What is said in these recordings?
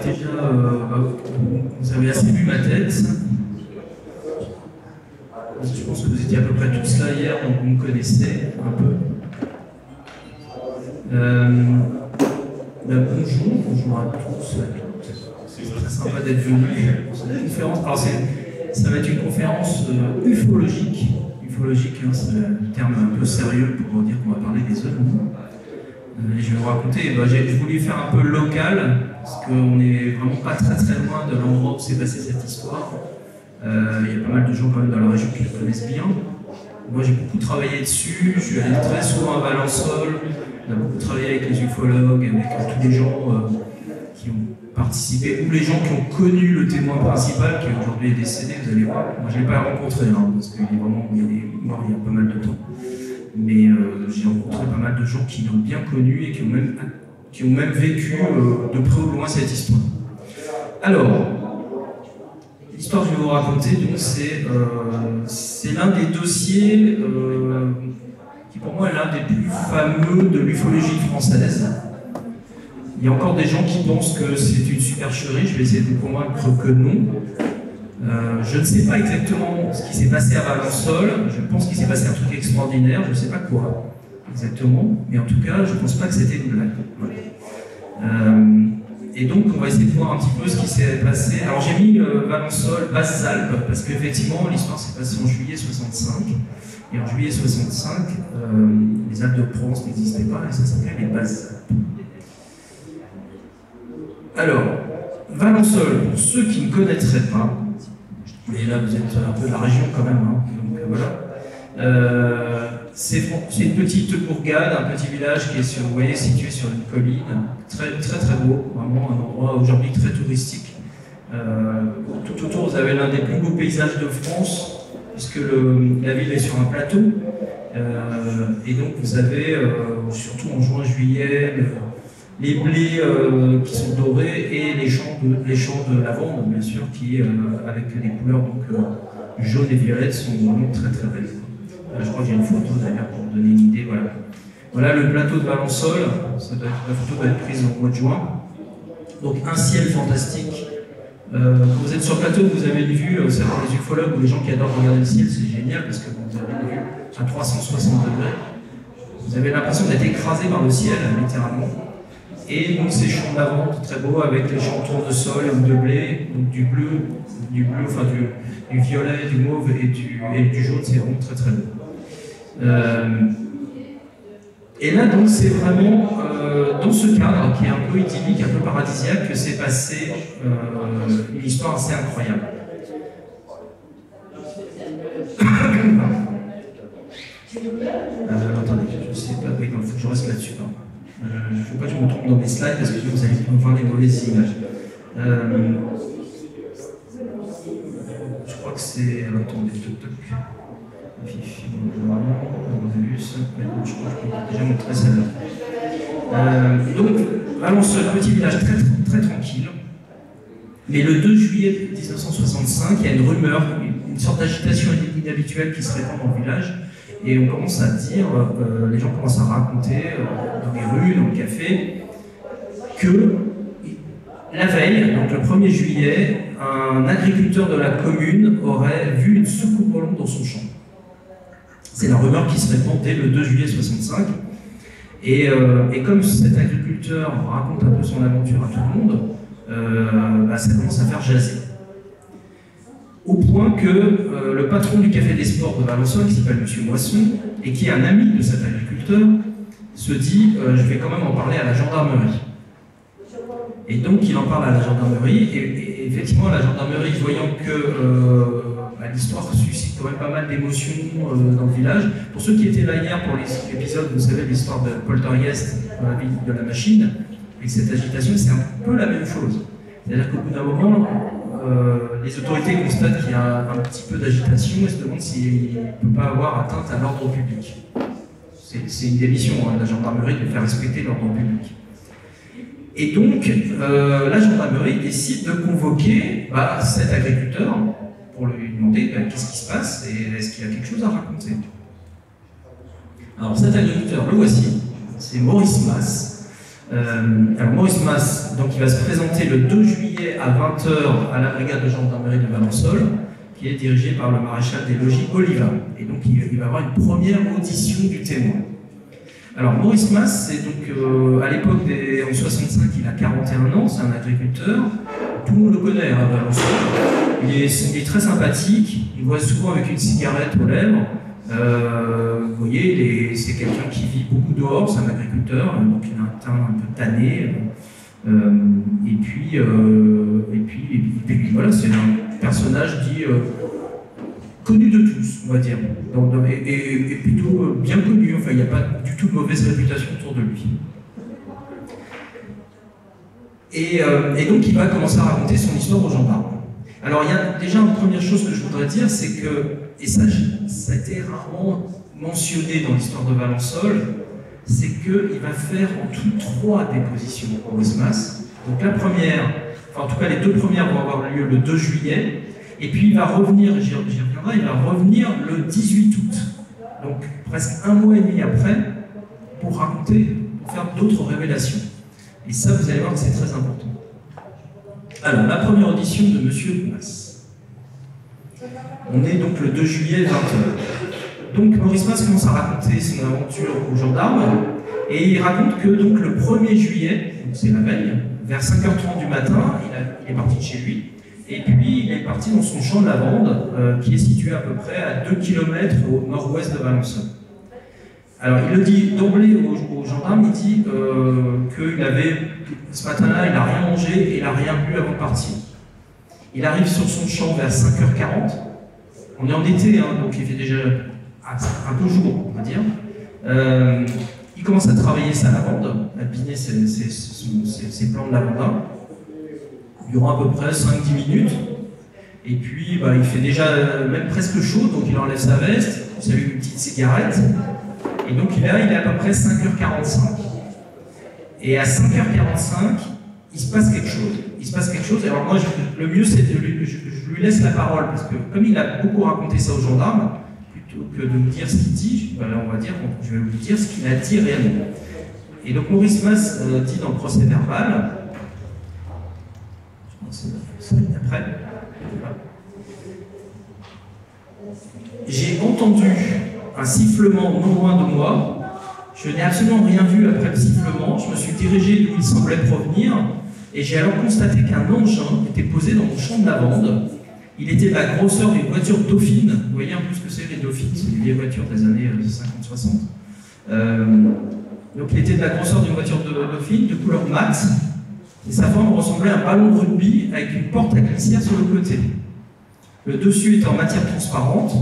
déjà, vous avez assez vu ma tête. Je pense que vous étiez à peu près tous là hier, donc vous me connaissez un peu. Bonjour à tous. C'est très sympa d'être venu pour cette conférence. Alors ça va être une conférence ufologique. Ufologique, hein, c'est un terme un peu sérieux pour dire qu'on va parler des ovnis. Et je vais vous raconter, j'ai voulu faire un peu local, parce qu'on n'est vraiment pas très loin de l'endroit où s'est passée cette histoire. Il y a pas mal de gens quand même dans la région qui le connaissent bien. Moi j'ai beaucoup travaillé dessus, je suis allé très souvent à Valençol, on a beaucoup travaillé avec les ufologues, avec tous les gens qui ont participé, ou les gens qui ont connu le témoin principal, qui aujourd'hui est décédé, vous allez voir. Moi je ne l'ai pas rencontré, hein, parce qu'il est vraiment mort il y a pas mal de temps. Mais j'ai rencontré pas mal de gens qui l'ont bien connu et qui ont même vécu de près ou de loin cette histoire. Alors, l'histoire que je vais vous raconter, c'est l'un des dossiers qui pour moi est l'un des plus fameux de l'ufologie française. Il y a encore des gens qui pensent que c'est une supercherie, je vais essayer de vous convaincre que non. Je ne sais pas exactement ce qui s'est passé à Valençol, je pense qu'il s'est passé un truc extraordinaire, je ne sais pas quoi exactement, mais en tout cas, je ne pense pas que c'était une blague. Voilà. Et donc, on va essayer de voir un petit peu ce qui s'est passé. Alors, j'ai mis Valençol, Basses-Alpes, parce qu'effectivement, l'histoire s'est passée en juillet 65, et en juillet 65, les Alpes de Provence n'existaient pas, et ça s'appelait les Basses-Alpes. Alors, Valençol, pour ceux qui ne connaîtraient pas, mais là vous êtes un peu de la région quand même, hein, donc voilà. C'est une petite bourgade, un petit village qui est vous voyez, situé sur une colline, très beau, vraiment un endroit aujourd'hui très touristique. Tout autour vous avez l'un des plus beaux paysages de France, puisque la ville est sur un plateau, et donc vous avez, surtout en juin-juillet, les blés qui sont dorés et les champs de lavande, bien sûr, qui, avec des couleurs donc, jaune et violette, sont vraiment très belles. Je crois que j'ai une photo d'ailleurs pour vous donner une idée. Voilà le plateau de Valençol, la photo doit être prise au mois de juin. Donc un ciel fantastique. Quand vous êtes sur le plateau, vous avez une vue, c'est pour les ufologues ou les gens qui adorent regarder le ciel, c'est génial parce que vous avez une vue à 360 degrés. Vous avez l'impression d'être écrasé par le ciel, littéralement. Et donc ces champs de lavande très beaux avec les champs de tournesol ou de blé, donc du bleu, enfin du violet, du mauve et du jaune, c'est vraiment très beau. Et là donc c'est vraiment dans ce cadre qui est un peu idyllique, un peu paradisiaque que s'est passée une histoire assez incroyable. Attendez, je ne sais pas, il faut que je reste là-dessus. Il ne faut pas que je me trompe dans mes slides parce que vous allez me voir les mauvaises images. Je crois que c'est. Attendez, Fifi, je crois que je peux déjà montrer celle-là. Donc, Valençol, petit village très tranquille. Mais le 2 juillet 1965, il y a une rumeur, une sorte d'agitation inhabituelle qui se répand dans le village. Et on commence à dire, les gens commencent à raconter dans les rues, dans le café, que la veille, donc le 1er juillet, un agriculteur de la commune aurait vu une soucoupe volante dans son champ. C'est la rumeur qui se répand dès le 2 juillet 65. Et comme cet agriculteur raconte un peu son aventure à tout le monde, ça commence à faire jaser. Au point que le patron du Café des Sports de Valençol, qui s'appelle M. Moisson, et qui est un ami de cet agriculteur, se dit je vais quand même en parler à la gendarmerie. Et donc il en parle à la gendarmerie, et effectivement la gendarmerie, voyant que l'histoire suscite quand même pas mal d'émotions dans le village. Pour ceux qui étaient là hier pour l'épisode, vous savez, l'histoire de Poltergeist dans la ville de la machine, avec cette agitation, c'est un peu la même chose. C'est-à-dire qu'au bout d'un moment, les autorités constatent qu'il y a un petit peu d'agitation et se demandent s'il ne peut pas avoir atteinte à l'ordre public. C'est une des missions de la gendarmerie de faire respecter l'ordre public. Et donc, la gendarmerie décide de convoquer cet agriculteur pour lui demander qu'est-ce qui se passe et est-ce qu'il y a quelque chose à raconter. Alors cet agriculteur, le voici, c'est Maurice Mas. Alors Maurice Mas, donc il va se présenter le 2 juillet à 20 h à la brigade de gendarmerie de Valençol, qui est dirigée par le maréchal des logis Oliva. Et donc il va avoir une première audition du témoin. Alors Maurice Mas, c'est donc à l'époque en 65, il a 41 ans, c'est un agriculteur. Tout le monde le connaît à Valençol. Il est très sympathique, il voit souvent avec une cigarette aux lèvres. Vous voyez, c'est quelqu'un qui vit beaucoup dehors, c'est un agriculteur, donc il a un teint un peu tanné. Et puis voilà, c'est un personnage dit connu de tous, on va dire, et plutôt bien connu. Enfin, il n'y a pas du tout de mauvaise réputation autour de lui. Et donc il va commencer à raconter son histoire aux gendarmes. Alors il y a déjà une première chose que je voudrais dire, c'est que, et ça a été rarement mentionné dans l'histoire de Valençol, c'est qu'il va faire en tout 3 dépositions Maurice Mas. Donc la première, enfin en tout cas les 2 premières vont avoir lieu le 2 juillet, et puis il va revenir, j'y reviendrai, il va revenir le 18 août, donc presque 1 mois et demi après, pour faire d'autres révélations. Et ça, vous allez voir que c'est très important. Alors, la première audition de M. Mas. On est donc le 2 juillet, 20 h. Donc, Maurice Mas commence à raconter son aventure aux gendarmes, et il raconte que donc, le 1er juillet, donc c'est la veille, vers 5 h 30 du matin, il est parti de chez lui, et puis il est parti dans son champ de lavande, qui est situé à peu près à 2 km au nord-ouest de Valençol. Alors, il le dit d'emblée aux gendarmes, il dit qu'il avait, ce matin-là, il n'a rien mangé et il n'a rien bu avant de partir. Il arrive sur son champ vers 5 h 40. On est en été, hein, donc il fait déjà un peu jour, on va dire. Il commence à travailler sa lavande, à biner ses plants de lavandin, durant à peu près 5-10 minutes. Et puis, il fait déjà même presque chaud, donc il enlève sa veste, il s'allume une petite cigarette. Et donc là, il est à peu près 5 h 45. Et à 5 h 45, il se passe quelque chose. Il se passe quelque chose. Alors moi, le mieux, c'est je lui laisse la parole, parce que comme il a beaucoup raconté ça aux gendarmes, plutôt que de me dire ce qu'il dit, on va dire, je vais vous dire ce qu'il a dit réellement. Et donc Maurice Mas dit dans le procès verbal, je pense que c'est après, voilà. J'ai entendu un sifflement non loin de moi. Je n'ai absolument rien vu après le sifflement. Je me suis dirigé d'où il semblait provenir et j'ai alors constaté qu'un engin était posé dans mon champ de lavande. Il était de la grosseur d'une voiture Dauphine. Vous voyez un peu ce que c'est les Dauphines, c'est des vieilles voitures des années 50-60. Donc il était de la grosseur d'une voiture de Dauphine, de couleur mat, et sa forme ressemblait à un ballon de rugby avec une porte à glissière sur le côté. Le dessus était en matière transparente,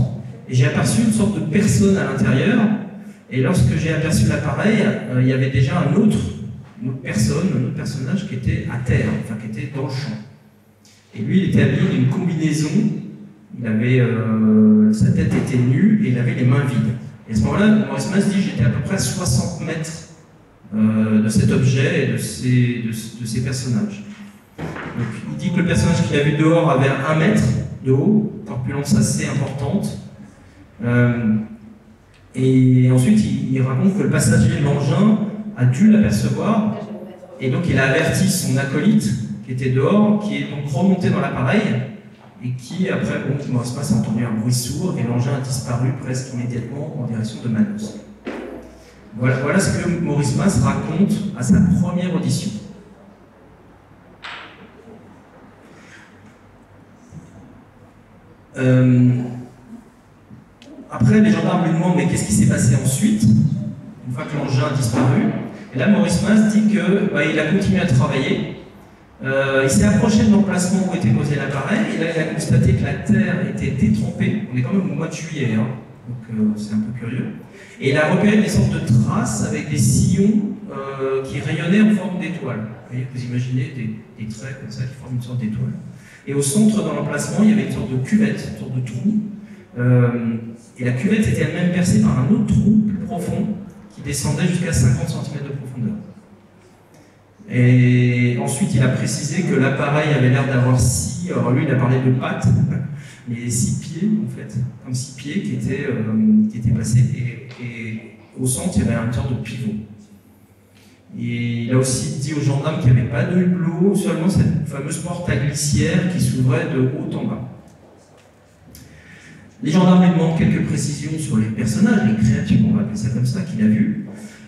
et j'ai aperçu une sorte de personne à l'intérieur, et lorsque j'ai aperçu l'appareil, il y avait déjà un autre personnage qui était à terre, enfin qui était dans le champ. Et lui, il était habillé d'une combinaison, sa tête était nue, et il avait les mains vides. Et à ce moment-là, Maurice Mas dit, j'étais à peu près à 60 mètres de cet objet et de ces personnages. Donc, il dit que le personnage qu'il a vu dehors avait 1 mètre de haut, corpulence assez importante. Et ensuite, il raconte que le passager de l'engin a dû l'apercevoir, et donc il a averti son acolyte qui était dehors, qui est donc remonté dans l'appareil, et qui, après, Maurice Mas a entendu un bruit sourd, et l'engin a disparu presque immédiatement en direction de Manos. Voilà ce que Maurice Mas raconte à sa première audition. Après, les gendarmes lui demandent mais qu'est-ce qui s'est passé ensuite, une fois que l'engin a disparu. Et là, Maurice Mas dit qu'il a continué à travailler. Il s'est approché de l'emplacement où était posé l'appareil, et là, il a constaté que la terre était détrempée. On est quand même au mois de juillet, hein, donc c'est un peu curieux. Et il a repéré des sortes de traces avec des sillons qui rayonnaient en forme d'étoile. Vous imaginez des traits comme ça qui forment une sorte d'étoile. Et au centre de l'emplacement, il y avait une sorte de cuvette, une sorte de trou. Et la cuvette était elle-même percée par un autre trou plus profond qui descendait jusqu'à 50 cm de profondeur. Et ensuite, il a précisé que l'appareil avait l'air d'avoir 6, alors lui il a parlé de pattes, mais 6 pieds en fait, comme 6 pieds qui étaient placés, et au centre il y avait un sorte de pivot. Et il a aussi dit aux gendarmes qu'il n'y avait pas de hublot, seulement cette fameuse porte à glissière qui s'ouvrait de haut en bas. Les gendarmes lui demandent quelques précisions sur les personnages, les créatures, on va appeler ça comme ça, qu'il a vues.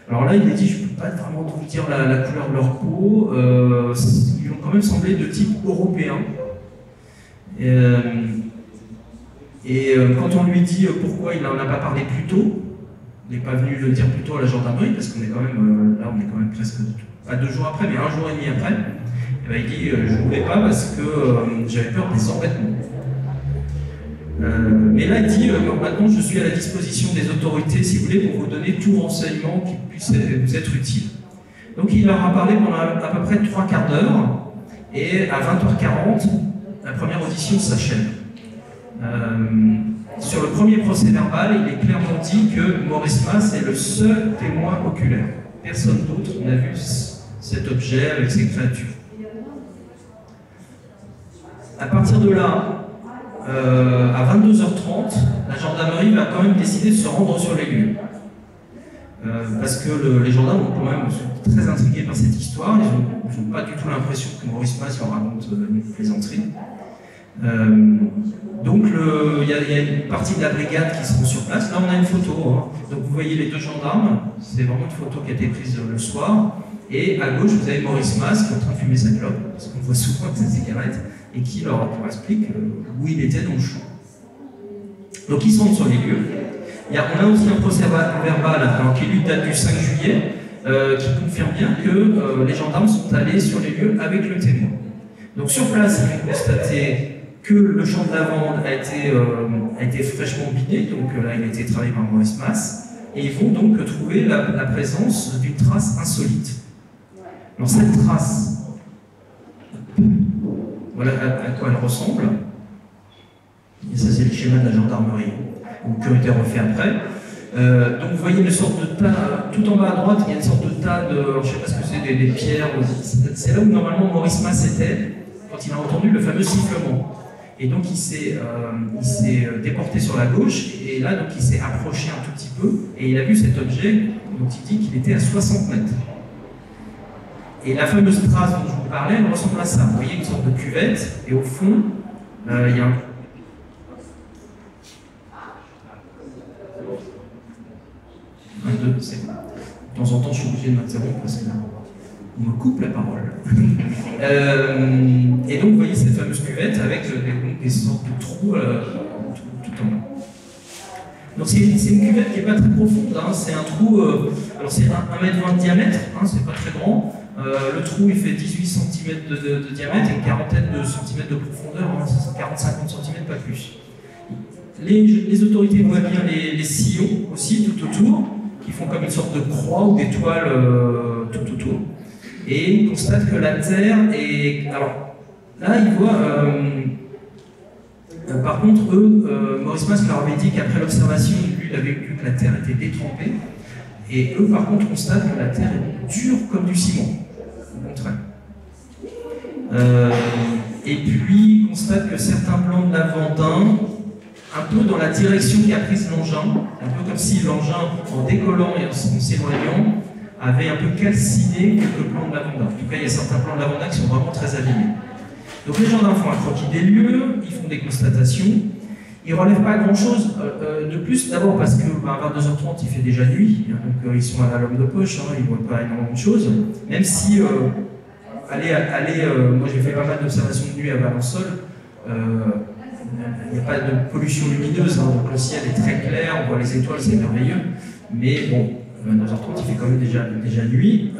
Alors là, il a dit, je ne peux pas vraiment vous dire la couleur de leur peau, ils lui ont quand même semblé de type européen. Quand on lui dit pourquoi il n'en a pas parlé plus tôt, il n'est pas venu le dire plus tôt à la gendarmerie, parce qu'on est quand même, là on est quand même presque, pas 2 jours après, mais 1 jour et demi après, et ben, il dit, je ne voulais pas parce que j'avais peur des embêtements. Mais là, il dit, maintenant je suis à la disposition des autorités, si vous voulez, pour vous donner tout renseignement qui puisse vous être utile. Donc il leur a parlé pendant à peu près 3 quarts d'heure, et à 20h40, la première audition s'achève. Sur le premier procès verbal, il est clairement dit que Maurice Mas est le seul témoin oculaire. Personne d'autre n'a vu cet objet avec ces créatures. À partir de là, à 22h30, la gendarmerie va quand même décider de se rendre sur les lieux. Parce que les gendarmes ont quand même très intrigués par cette histoire, ils n'ont pas du tout l'impression que Maurice Mas leur raconte une plaisanterie. Donc il y a une partie de la brigade qui se rend sur place. Là on a une photo, hein. Donc vous voyez les 2 gendarmes, c'est vraiment une photo qui a été prise le soir. Et à gauche vous avez Maurice Mas qui est en train de fumer sa clope, parce qu'on voit souvent avec sa cigarette, et qui leur explique où il était dans le champ. Donc ils sont sur les lieux. On a aussi un procès verbal qui lui date du 5 juillet, qui confirme bien que les gendarmes sont allés sur les lieux avec le témoin. Donc sur place, ils ont constaté que le champ de lavande a été fraîchement bidé, donc là il a été travaillé par Maurice Mas, et ils vont donc trouver la présence d'une trace insolite. Alors cette trace, voilà à quoi elle ressemble, et ça c'est le schéma de la gendarmerie, qui a été refait après. Donc vous voyez une sorte de tas, tout en bas à droite, il y a une sorte de tas de, je ne sais pas ce que c'est, des pierres, c'est là où normalement Maurice Mas était, quand il a entendu le fameux sifflement. Et donc il s'est déporté sur la gauche, et là donc il s'est approché un tout petit peu, et il a vu cet objet dont il dit qu'il était à 60 mètres. Et la fameuse trace dont je vous parlais, elle ressemble à ça. Vous voyez une sorte de cuvette, et au fond, il y a un... De temps en temps, je suis obligé de m'interrompre parce qu'on me coupe la parole. Et donc, vous voyez cette fameuse cuvette avec des sortes de trous tout en bas. Donc, c'est une cuvette qui n'est pas très profonde. Hein. C'est un trou, alors c'est 1,20 m de diamètre, hein, c'est pas très grand. Le trou, il fait 18 cm de diamètre et une quarantaine de centimètres de profondeur, hein, 40-50 cm, pas plus. Les autorités voient bien les sillons aussi tout autour, qui font comme une sorte de croix ou d'étoile tout autour. Et ils constatent que la Terre est... Alors, là, ils voient... par contre, eux, Maurice Mas leur avait dit qu'après l'observation, lui, il avait vu que la Terre était détrempée. Et eux, par contre, constatent que la Terre est dure comme du ciment. Au contraire. Et puis, ils constatent que certains plants de lavandin, un peu dans la direction qu'a prise l'engin, un peu comme si l'engin, en décollant et en s'éloignant, avait un peu calciné quelques plants de lavandin. En tout cas, il y a certains plants de lavandin qui sont vraiment très abîmés. Donc les gendarmes font un croquis des lieux, ils font des constatations, ils ne relèvent pas grand-chose de plus, d'abord parce qu'à 22h30 il fait déjà nuit, hein, donc ils sont à l'homme de poche, hein, ils ne voient pas énormément de choses, même si, moi j'ai fait pas mal d'observations de nuit à Valençol, il n'y a pas de pollution lumineuse, hein, donc le ciel est très clair, on voit les étoiles, c'est merveilleux, mais bon, à 22h30 il fait quand même déjà nuit,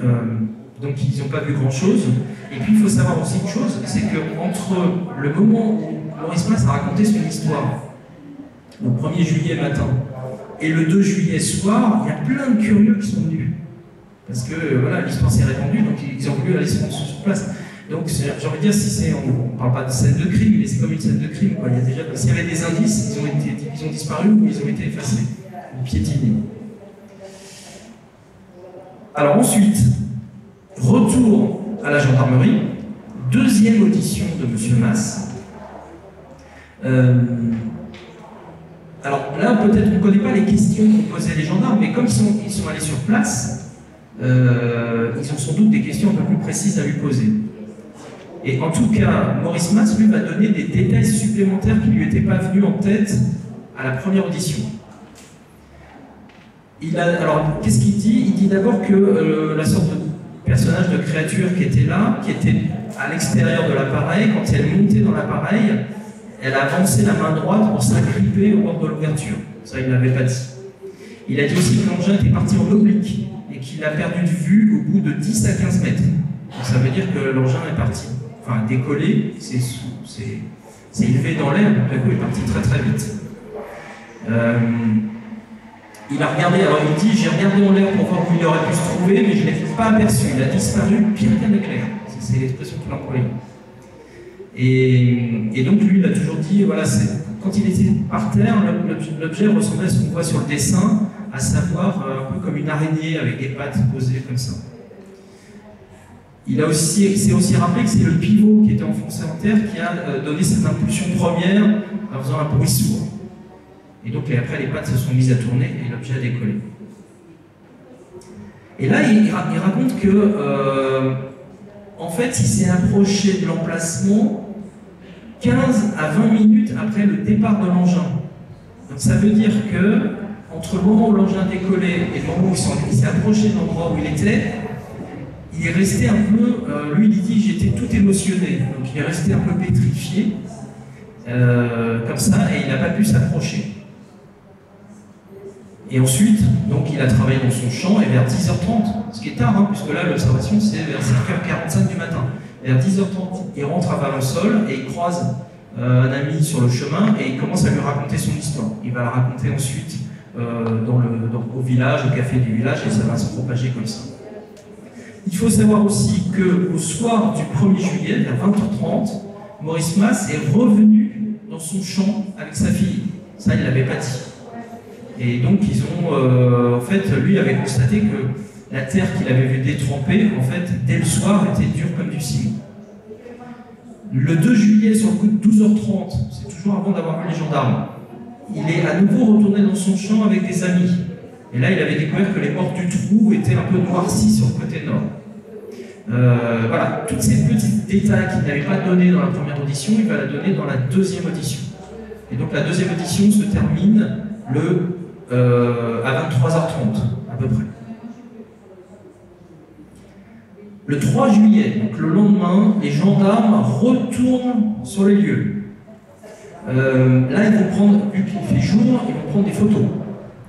donc ils n'ont pas vu grand-chose. Et puis il faut savoir aussi une chose, c'est qu'entre le moment où Maurice Mas a raconté son histoire, le 1er juillet matin, et le 2 juillet soir, il y a plein de curieux qui sont venus. Parce que voilà, l'histoire s'est répandue, donc ils ont voulu aller se rendre sur place. Donc j'ai envie de dire, si on ne parle pas de scène de crime, mais c'est comme une scène de crime. Quoi. Il y a déjà, s'il y avait des indices, ils ont disparu ou ils ont été effacés, ou piétinés. Alors ensuite, retour à la gendarmerie, deuxième audition de M. Mas. Alors là, peut-être on ne connaît pas les questions qu'ont posées les gendarmes, mais comme ils sont allés sur place, ils ont sans doute des questions un peu plus précises à lui poser. Et en tout cas, Maurice Mas, lui, va donner des détails supplémentaires qui ne lui étaient pas venus en tête à la première audition. Alors, qu'est-ce qu'il dit? Il dit d'abord que la sorte de personnage de créature qui était là, qui était à l'extérieur de l'appareil, quand elle montait dans l'appareil, elle a avancé la main droite pour s'agripper au bord de l'ouverture. Ça, il ne l'avait pas dit. Il a dit aussi que l'engin était parti en oblique et qu'il a perdu de vue au bout de 10 à 15 mètres. Donc, ça veut dire que l'engin est parti, enfin décollé, c'est élevé dans l'air, donc du coup il est parti très très vite. Il a regardé, alors il dit, j'ai regardé en l'air pour voir où il aurait pu se trouver, mais je ne l'ai pas aperçu, il a disparu pire qu'un éclair. C'est l'expression qu'il employait. Et donc lui, il a toujours dit, voilà, quand il était par terre, l'objet ressemblait à ce qu'on voit sur le dessin, à savoir un peu comme une araignée avec des pattes posées comme ça. Il s'est aussi rappelé que c'est le pivot qui était enfoncé en terre qui a donné cette impulsion première en faisant un bruit sourd. Et donc après, les pattes se sont mises à tourner et l'objet a décollé. Et là, il raconte que, en fait, il s'est approché de l'emplacement 15 à 20 minutes après le départ de l'engin. Donc ça veut dire que, entre le moment où l'engin décollait et le moment où il s'est approché de l'endroit où il était, il est resté un peu, lui il dit, j'étais tout émotionné, donc il est resté un peu pétrifié, comme ça, et il n'a pas pu s'approcher. Et ensuite, donc il a travaillé dans son champ, et vers 10h30, ce qui est tard, hein, puisque là l'observation c'est vers 5h45 du matin, vers 10h30, il rentre à Valensole et il croise un ami sur le chemin et il commence à lui raconter son histoire. Il va la raconter ensuite au village, au café du village, et ça va se propager comme ça. Il faut savoir aussi qu'au soir du 1er juillet, à 20h30, Maurice Mas est revenu dans son champ avec sa fille. Ça, il ne l'avait pas dit. Et donc, ils ont, en fait, lui avait constaté que la terre qu'il avait vue détrempée, en fait, dès le soir, était dure comme du ciment. Le 2 juillet, sur le coup de 12h30, c'est toujours avant d'avoir vu les gendarmes, il est à nouveau retourné dans son champ avec des amis. Et là, il avait découvert que les bords du trou étaient un peu noircis sur le côté nord. Voilà, tous ces petits détails qu'il n'avait pas donnés dans la première audition, il va la donner dans la deuxième audition. Et donc la deuxième audition se termine à 23h30, à peu près. Le 3 juillet, donc le lendemain, les gendarmes retournent sur les lieux. Là, ils vont prendre, vu qu'il fait jour, ils vont prendre des photos.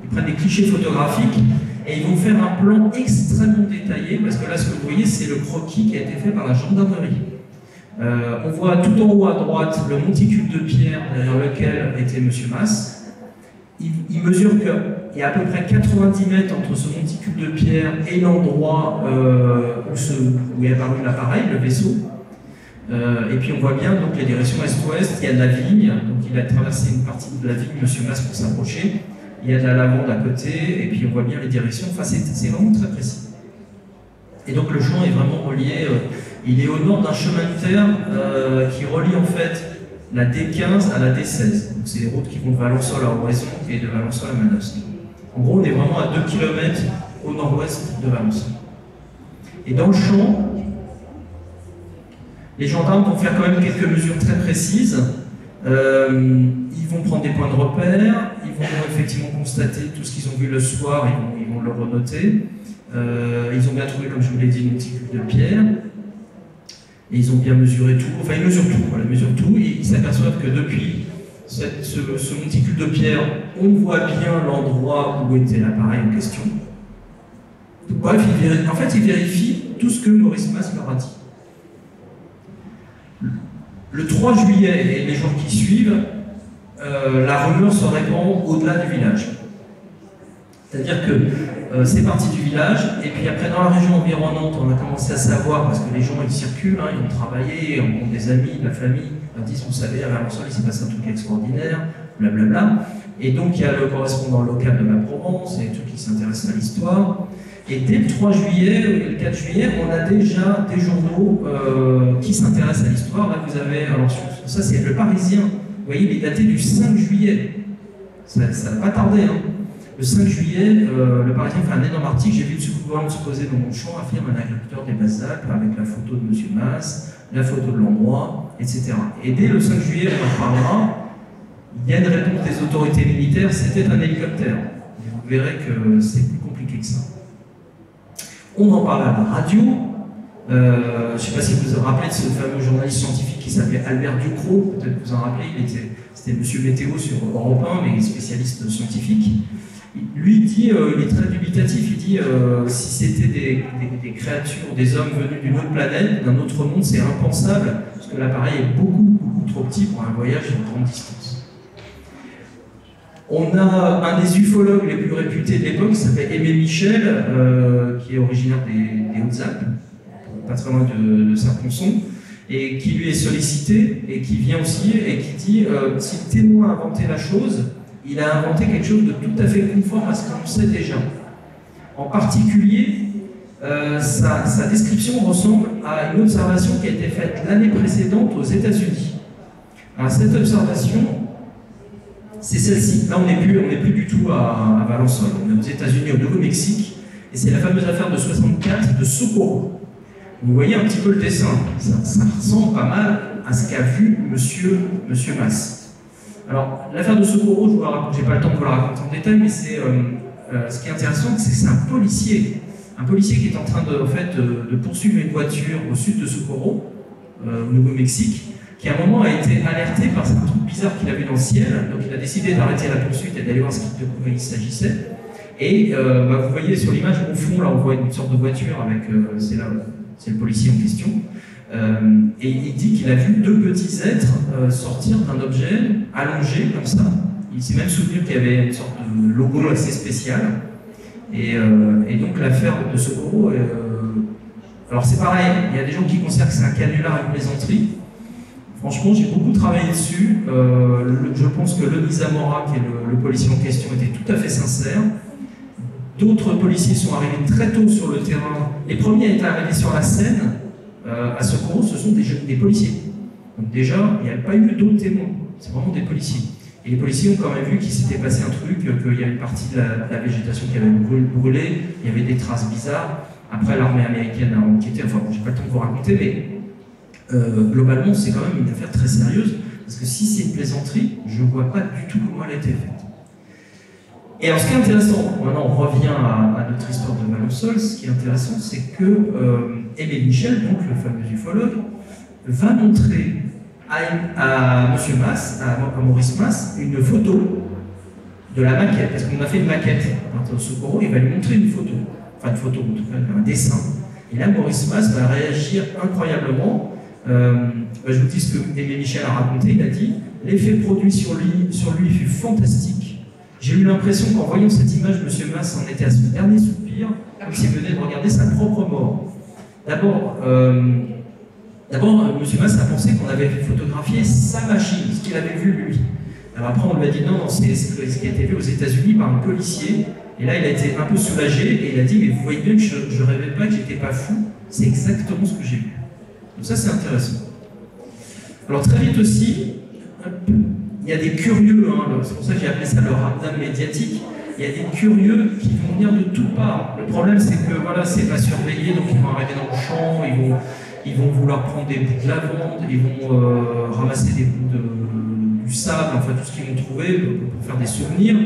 Ils prennent des clichés photographiques et ils vont faire un plan extrêmement détaillé, parce que là, ce que vous voyez, c'est le croquis qui a été fait par la gendarmerie. On voit tout en haut à droite le monticule de pierre derrière lequel était M. Mas. Il mesure qu'il y a à peu près 90 mètres entre ce monticule de pierre et l'endroit où est apparu l'appareil, le vaisseau. Et puis on voit bien donc, les directions est-ouest, il y a de la vigne, donc il a traversé une partie de la vigne, M. Mas, pour s'approcher. Il y a de la lavande à côté, et puis on voit bien les directions. Enfin, c'est vraiment très précis. Et donc le champ est vraiment relié, il est au nord d'un chemin de terre qui relie en fait la D15 à la D16. Donc c'est les routes qui vont de Valensole à Oraison et de Valensole à Manosque. En gros, on est vraiment à 2 km au nord-ouest de Valensole. Et dans le champ, les gendarmes vont faire quand même quelques mesures très précises. Ils vont prendre des points de repère, ils vont effectivement constater tout ce qu'ils ont vu le soir, ils vont le renoter. Ils ont bien trouvé, comme je vous l'ai dit, une monticule de pierre. Et ils ont bien mesuré tout. Enfin, ils mesurent tout. Voilà, ils mesurent tout. Et ils s'aperçoivent que depuis ce monticule de pierre, on voit bien l'endroit où était l'appareil en question. Donc, bref, en fait, ils vérifient tout ce que Maurice Mas leur a dit. Le 3 juillet et les jours qui suivent, la rumeur se répand au-delà du village. C'est-à-dire que c'est parti du village, et puis après dans la région environnante, on a commencé à savoir, parce que les gens ils circulent, hein, ils ont travaillé, ils rencontrent des amis, de la famille, ils disent, vous savez, à Valensole il s'est passé un truc extraordinaire, blablabla. Et donc il y a le correspondant local de la Provence, et tout qui s'intéresse à l'histoire. Et dès le 3 juillet, ou le 4 juillet, on a déjà des journaux qui s'intéressent à l'histoire. Là vous avez, alors ça c'est le Parisien, vous voyez, il est daté du 5 juillet. Ça n'a pas tardé, hein. Le 5 juillet, le Parisien fait un énorme article, j'ai vu une soucoupe volante se poser dans mon champ, affirme un agriculteur des Basses-Alpes, avec la photo de M. Mas, la photo de l'endroit, etc. Et dès le 5 juillet, on en reparlera, il y a une réponse des autorités militaires, c'était un hélicoptère. Et vous verrez que c'est plus compliqué que ça. On en parle à la radio. Je ne sais pas si vous vous rappelez de ce fameux journaliste scientifique qui s'appelait Albert Ducrot, peut-être que vous en rappelez, c'était Monsieur Météo sur Europe 1, mais spécialiste scientifique. Lui, il dit, il est très dubitatif, il dit si c'était des créatures, des hommes venus d'une autre planète, d'un autre monde, c'est impensable, parce que l'appareil est beaucoup trop petit pour un voyage de grande distance. On a un des ufologues les plus réputés de l'époque, qui s'appelle Aimé Michel, qui est originaire des Hautes-Alpes, pas très loin de Saint-Ponçon, et qui lui est sollicité, et qui vient aussi, et qui dit si le témoin a inventé la chose, il a inventé quelque chose de tout à fait conforme à ce qu'on sait déjà. En particulier, sa description ressemble à une observation qui a été faite l'année précédente aux États-Unis. Alors cette observation, c'est celle-ci. Là, on n'est plus du tout à Valençol. On est aux États-Unis, au Nouveau-Mexique, et c'est la fameuse affaire de 64 de Socorro. Vous voyez un petit peu le dessin. Ça ressemble pas mal à ce qu'a vu Monsieur Mas. Alors, l'affaire de Socorro, je n'ai pas le temps de vous la raconter en détail, mais ce qui est intéressant, c'est que c'est un policier qui est en train de poursuivre une voiture au sud de Socorro, au Nouveau-Mexique, qui à un moment a été alerté par un truc bizarre qu'il a vu dans le ciel, donc il a décidé d'arrêter la poursuite et d'aller voir de quoi il s'agissait. Et vous voyez sur l'image, au fond, là on voit une sorte de voiture avec, c'est le policier en question. Et il dit qu'il a vu deux petits êtres sortir d'un objet allongé comme ça. Il s'est même souvenu qu'il y avait une sorte de logo assez spécial. Et donc l'affaire de Socorro, alors c'est pareil, il y a des gens qui considèrent que c'est un canular, une plaisanterie. Franchement, j'ai beaucoup travaillé dessus. Je pense que Lenis Zamora, qui est le policier en question, était tout à fait sincère. D'autres policiers sont arrivés très tôt sur le terrain. Les premiers à être arrivés sur la scène, à Socorro, ce sont des policiers. Donc déjà, il n'y a pas eu d'autres témoins, c'est vraiment des policiers. Et les policiers ont quand même vu qu'il s'était passé un truc, qu'il y avait une partie de la végétation qui avait brûlé, il y avait des traces bizarres. Après, l'armée américaine a enquêté, enfin, j'ai pas le temps de vous raconter, mais globalement, c'est quand même une affaire très sérieuse, parce que si c'est une plaisanterie, je ne vois pas du tout comment elle a été faite. Et alors, ce qui est intéressant, maintenant on revient à notre histoire de Valençol, ce qui est intéressant, c'est que Aimé Michel, donc le fameux ufologue, va montrer à M. Mas, à Maurice Mas, une photo de la maquette, parce qu'on a fait une maquette au Socorro, il va lui montrer une photo, enfin une photo, en tout cas un dessin. Et là, Maurice Mas va réagir incroyablement. Je vous dis ce que Aimé Michel a raconté, il a dit « L'effet produit sur lui fut fantastique. J'ai eu l'impression qu'en voyant cette image, M. Mas en était à son dernier soupir, comme s'il venait de regarder sa propre mort. D'abord, M. Mas a pensé qu'on avait photographié sa machine, ce qu'il avait vu lui. Alors après, on lui a dit non, c'est ce qui a été vu aux États-Unis par un policier. Et là, il a été un peu soulagé et il a dit mais vous voyez bien que je ne rêvais pas, que j'étais pas fou. C'est exactement ce que j'ai vu. Donc ça, c'est intéressant. Alors très vite aussi, il y a des curieux, c'est pour ça que j'ai appelé ça le ramdam médiatique. Il y a des curieux qui vont venir de toutes parts. Le problème, c'est que voilà, c'est pas surveillé, donc ils vont arriver dans le champ, ils vont vouloir prendre des bouts de lavande, ils vont ramasser des bouts du sable, enfin tout ce qu'ils vont trouver pour faire des souvenirs.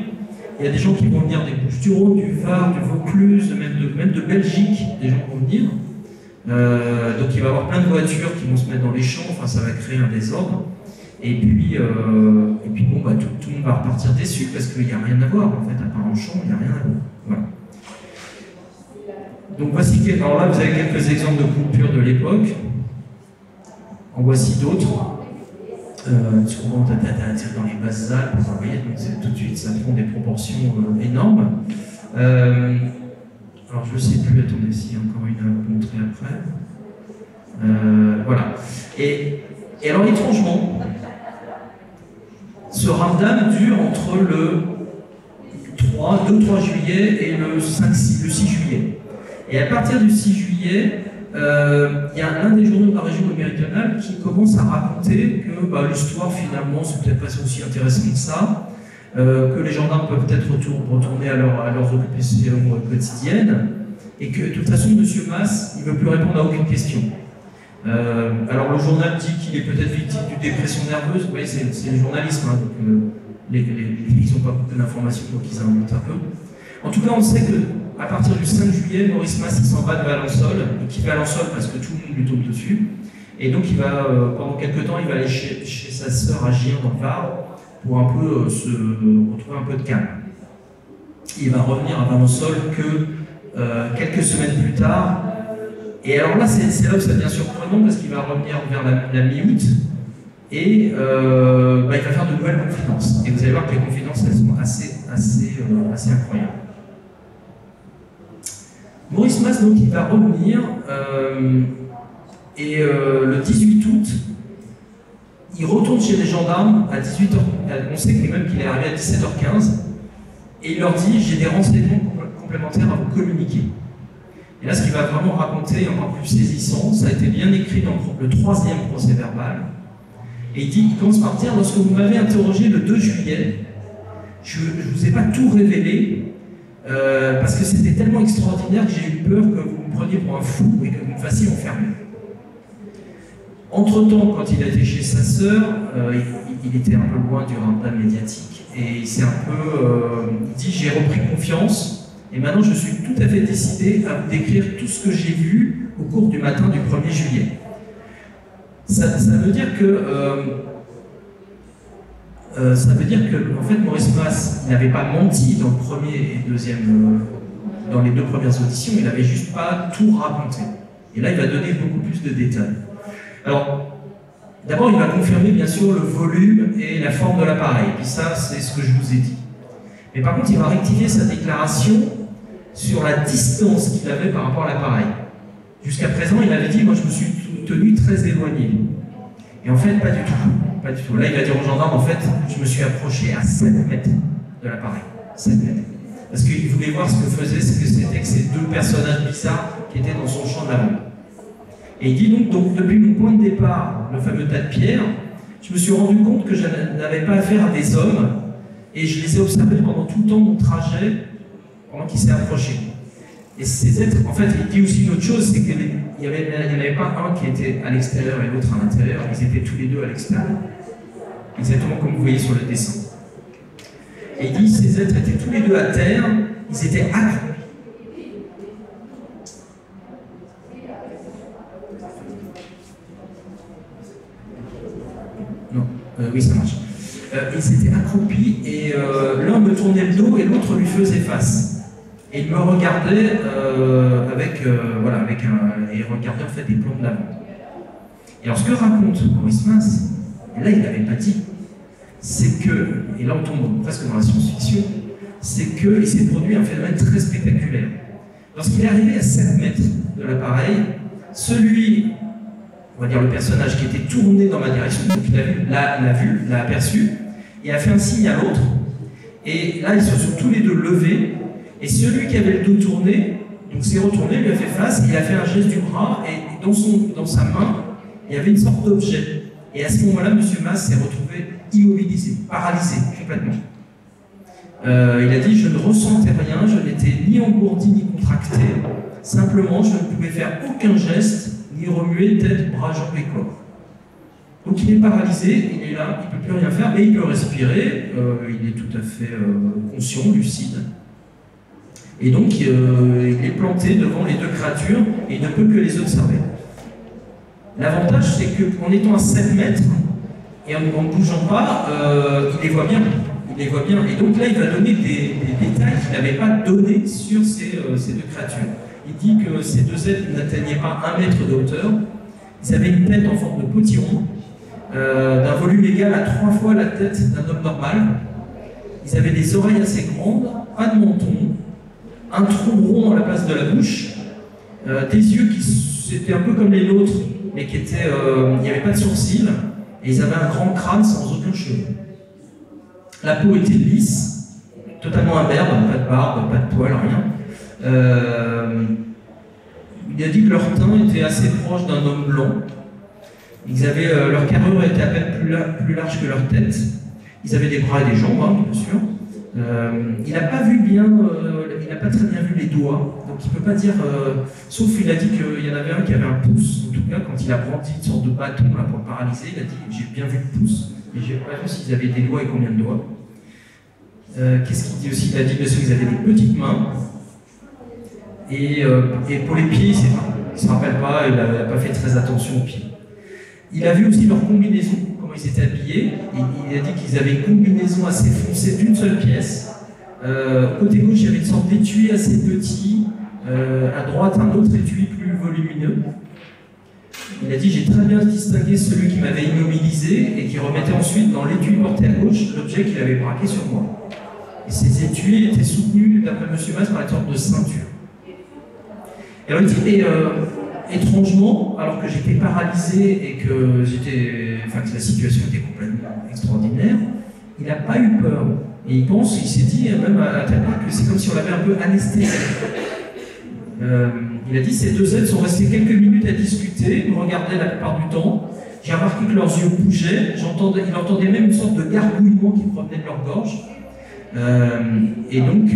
Il y a des gens qui vont venir des Bouches-du-Rhône, du Var, du Vaucluse, même de Belgique, des gens vont venir. Donc il va y avoir plein de voitures qui vont se mettre dans les champs, enfin ça va créer un désordre. Et puis bon, tout le monde va repartir déçu parce qu'il n'y a rien à voir en fait, à part un champ, il n'y a rien à voir. Voilà. Donc voici, alors là vous avez quelques exemples de coupures de l'époque. En voici d'autres. Souvent dans les Basses-Alpes, vous voyez, donc tout de suite ça prend des proportions énormes. Alors je ne sais plus, attendez, s'il y a encore une à vous montrer après. Voilà. Et alors étrangement, ce ramdam dure entre le 2-3 juillet et le 6 juillet. Et à partir du 6 juillet, il y a l'un des journaux de la région méridionale qui commence à raconter que l'histoire finalement c'est peut-être pas aussi intéressant que ça. que les gendarmes peuvent peut-être retourner à leurs occupations quotidiennes, et que de toute façon, M. Mas, il ne veut plus répondre à aucune question. Alors le journal dit qu'il est peut-être victime d'une dépression nerveuse, oui, c'est le journalisme, hein, donc ils n'ont pas beaucoup d'informations, donc ils inventent un peu. En tout cas, on sait qu'à partir du 5 juillet, Maurice Mas s'en va de Valençol, il quitte Valençol parce que tout le monde lui tombe dessus, et donc il va, pendant quelques temps, il va aller chez sa sœur à Gien dans le Var, pour un peu se retrouver un peu de calme. Il va revenir à Valençol que quelques semaines plus tard. Et alors là, c'est là où ça devient surprenant, parce qu'il va revenir vers la mi-août, et il va faire de nouvelles confidences. Et vous allez voir que les confidences, elles sont assez incroyables. Maurice Mas, donc, il va revenir, le 18 août, il retourne chez les gendarmes à 18h, on sait même qu'il est arrivé à 17h15, et il leur dit « J'ai des renseignements complémentaires à vous communiquer ». Et là, ce qu'il va vraiment raconter, encore plus saisissant, ça a été bien écrit dans le 3e procès verbal. Et il commence par dire, lorsque vous m'avez interrogé le 2 juillet, je ne vous ai pas tout révélé, parce que c'était tellement extraordinaire que j'ai eu peur que vous me preniez pour un fou et que vous me fassiez enfermer. Entre-temps, quand il a été chez sa sœur, il était un peu loin du radar médiatique, et il s'est un peu... il dit, j'ai repris confiance, et maintenant, je suis tout à fait décidé à vous décrire tout ce que j'ai vu au cours du matin du 1er juillet. Ça veut dire que, en fait, Maurice Mas n'avait pas menti dans le premier et deuxième, dans les 2 premières auditions, il n'avait juste pas tout raconté. Et là, il va donner beaucoup plus de détails. Alors, d'abord, il va confirmer, bien sûr, le volume et la forme de l'appareil. Puis ça, c'est ce que je vous ai dit. Mais par contre, il va rectifier sa déclaration sur la distance qu'il avait par rapport à l'appareil. Jusqu'à présent, il avait dit, moi je me suis tenu très éloigné. Et en fait, pas du tout. Pas du tout. Là, il va dire aux gendarmes, en fait, je me suis approché à 7 mètres de l'appareil. 7 mètres. Parce qu'il voulait voir ce que c'était que ces 2 personnages bizarres qui étaient dans son champ d'avant. Et il dit donc, depuis mon point de départ, le fameux tas de pierres, je me suis rendu compte que je n'avais pas affaire à des hommes, et je les ai observés pendant tout le temps de mon trajet, pendant qu'il s'est approché. Et ces êtres, en fait, il dit aussi une autre chose, c'est qu'il n'y avait pas un qui était à l'extérieur et l'autre à l'intérieur, ils étaient tous les 2 à l'extérieur. Exactement comme vous voyez sur le dessin. Et il dit, ces êtres étaient tous les 2 à terre, ils étaient accroupis. Non, oui, ça marche. Ils étaient accroupis et l'un me tournait le dos et l'autre lui faisait face. Et il me regardait et regardait en fait des plombs de l'avant. Et alors ce que raconte Maurice Mas, et là il n'avait pas dit, c'est que, et là on tombe presque dans la science-fiction, c'est qu'il s'est produit un phénomène très spectaculaire. Lorsqu'il est arrivé à 7 mètres de l'appareil, celui, on va dire le personnage qui était tourné dans ma direction, donc il l'a vu, l'a aperçu, et a fait un signe à l'autre, et là ils se sont tous les 2 levés, et celui qui avait le dos tourné, donc s'est retourné, lui a fait face, il a fait un geste du bras, et dans sa main, il y avait une sorte d'objet. Et à ce moment-là, M. Mas s'est retrouvé immobilisé, paralysé, complètement. Il a dit, je ne ressentais rien, je n'étais ni engourdi ni contracté, simplement je ne pouvais faire aucun geste, ni remuer tête, bras, jambes et corps. Donc il est paralysé, il est là, il ne peut plus rien faire, mais il peut respirer, il est tout à fait conscient, lucide. Et donc il est planté devant les 2 créatures et il ne peut que les observer. L'avantage, c'est qu'en étant à 7 mètres et en ne bougeant pas, il les voit bien. Il les voit bien. Et donc là, il va donner des détails qu'il n'avait pas donnés sur ces 2 créatures. Il dit que ces 2 êtres n'atteignaient pas 1 mètre de hauteur. Ils avaient une tête en forme de potiron, d'un volume égal à 3 fois la tête d'un homme normal. Ils avaient des oreilles assez grandes, pas de menton, un trou rond à la place de la bouche, des yeux qui c'était un peu comme les nôtres, mais qui étaient, il n'y avait pas de sourcils, et ils avaient un grand crâne sans aucun cheveu. La peau était lisse, totalement imberbe, pas de barbe, pas de poils, rien. Il a dit que leur teint était assez proche d'un homme blanc. Ils avaient, leur carrure était à peine plus large que leur tête. Ils avaient des bras et des jambes, hein, bien sûr. Il n'a pas vu bien, il n'a pas très bien vu les doigts, donc il ne peut pas dire, sauf il a dit qu'il y en avait un qui avait un pouce, en tout cas quand il a brandi une sorte de bâton là, pour le paralyser, il a dit j'ai bien vu le pouce, mais j'ai pas vu s'ils avaient des doigts et combien de doigts. Qu'est-ce qu'il dit aussi? Il a dit qu'ils avaient des petites mains, et pour les pieds, il ne se rappelle pas, il n'a pas fait très attention aux pieds. Il a vu aussi leur combinaison, comment ils étaient habillés. Il a dit qu'ils avaient une combinaison assez foncée d'une seule pièce. Côté gauche, il y avait une sorte d'étui assez petit. À droite, un autre étui plus volumineux. Il a dit j'ai très bien distingué celui qui m'avait immobilisé et qui remettait ensuite dans l'étui porté à gauche l'objet qu'il avait braqué sur moi. Et ces étuis étaient soutenus, d'après M. Mas, par une sorte de ceinture. Et alors il dit, étrangement, alors que j'étais paralysé et que la situation était complètement extraordinaire, il n'a pas eu peur. Et il s'est dit même à tel point que c'est comme si on l'avait un peu anesthésié. Il a dit ces deux êtres sont restés quelques minutes à discuter, me regardaient la plupart du temps. J'ai remarqué que leurs yeux bougeaient, il entendait même une sorte de gargouillement qui provenait de leur gorge. Et donc,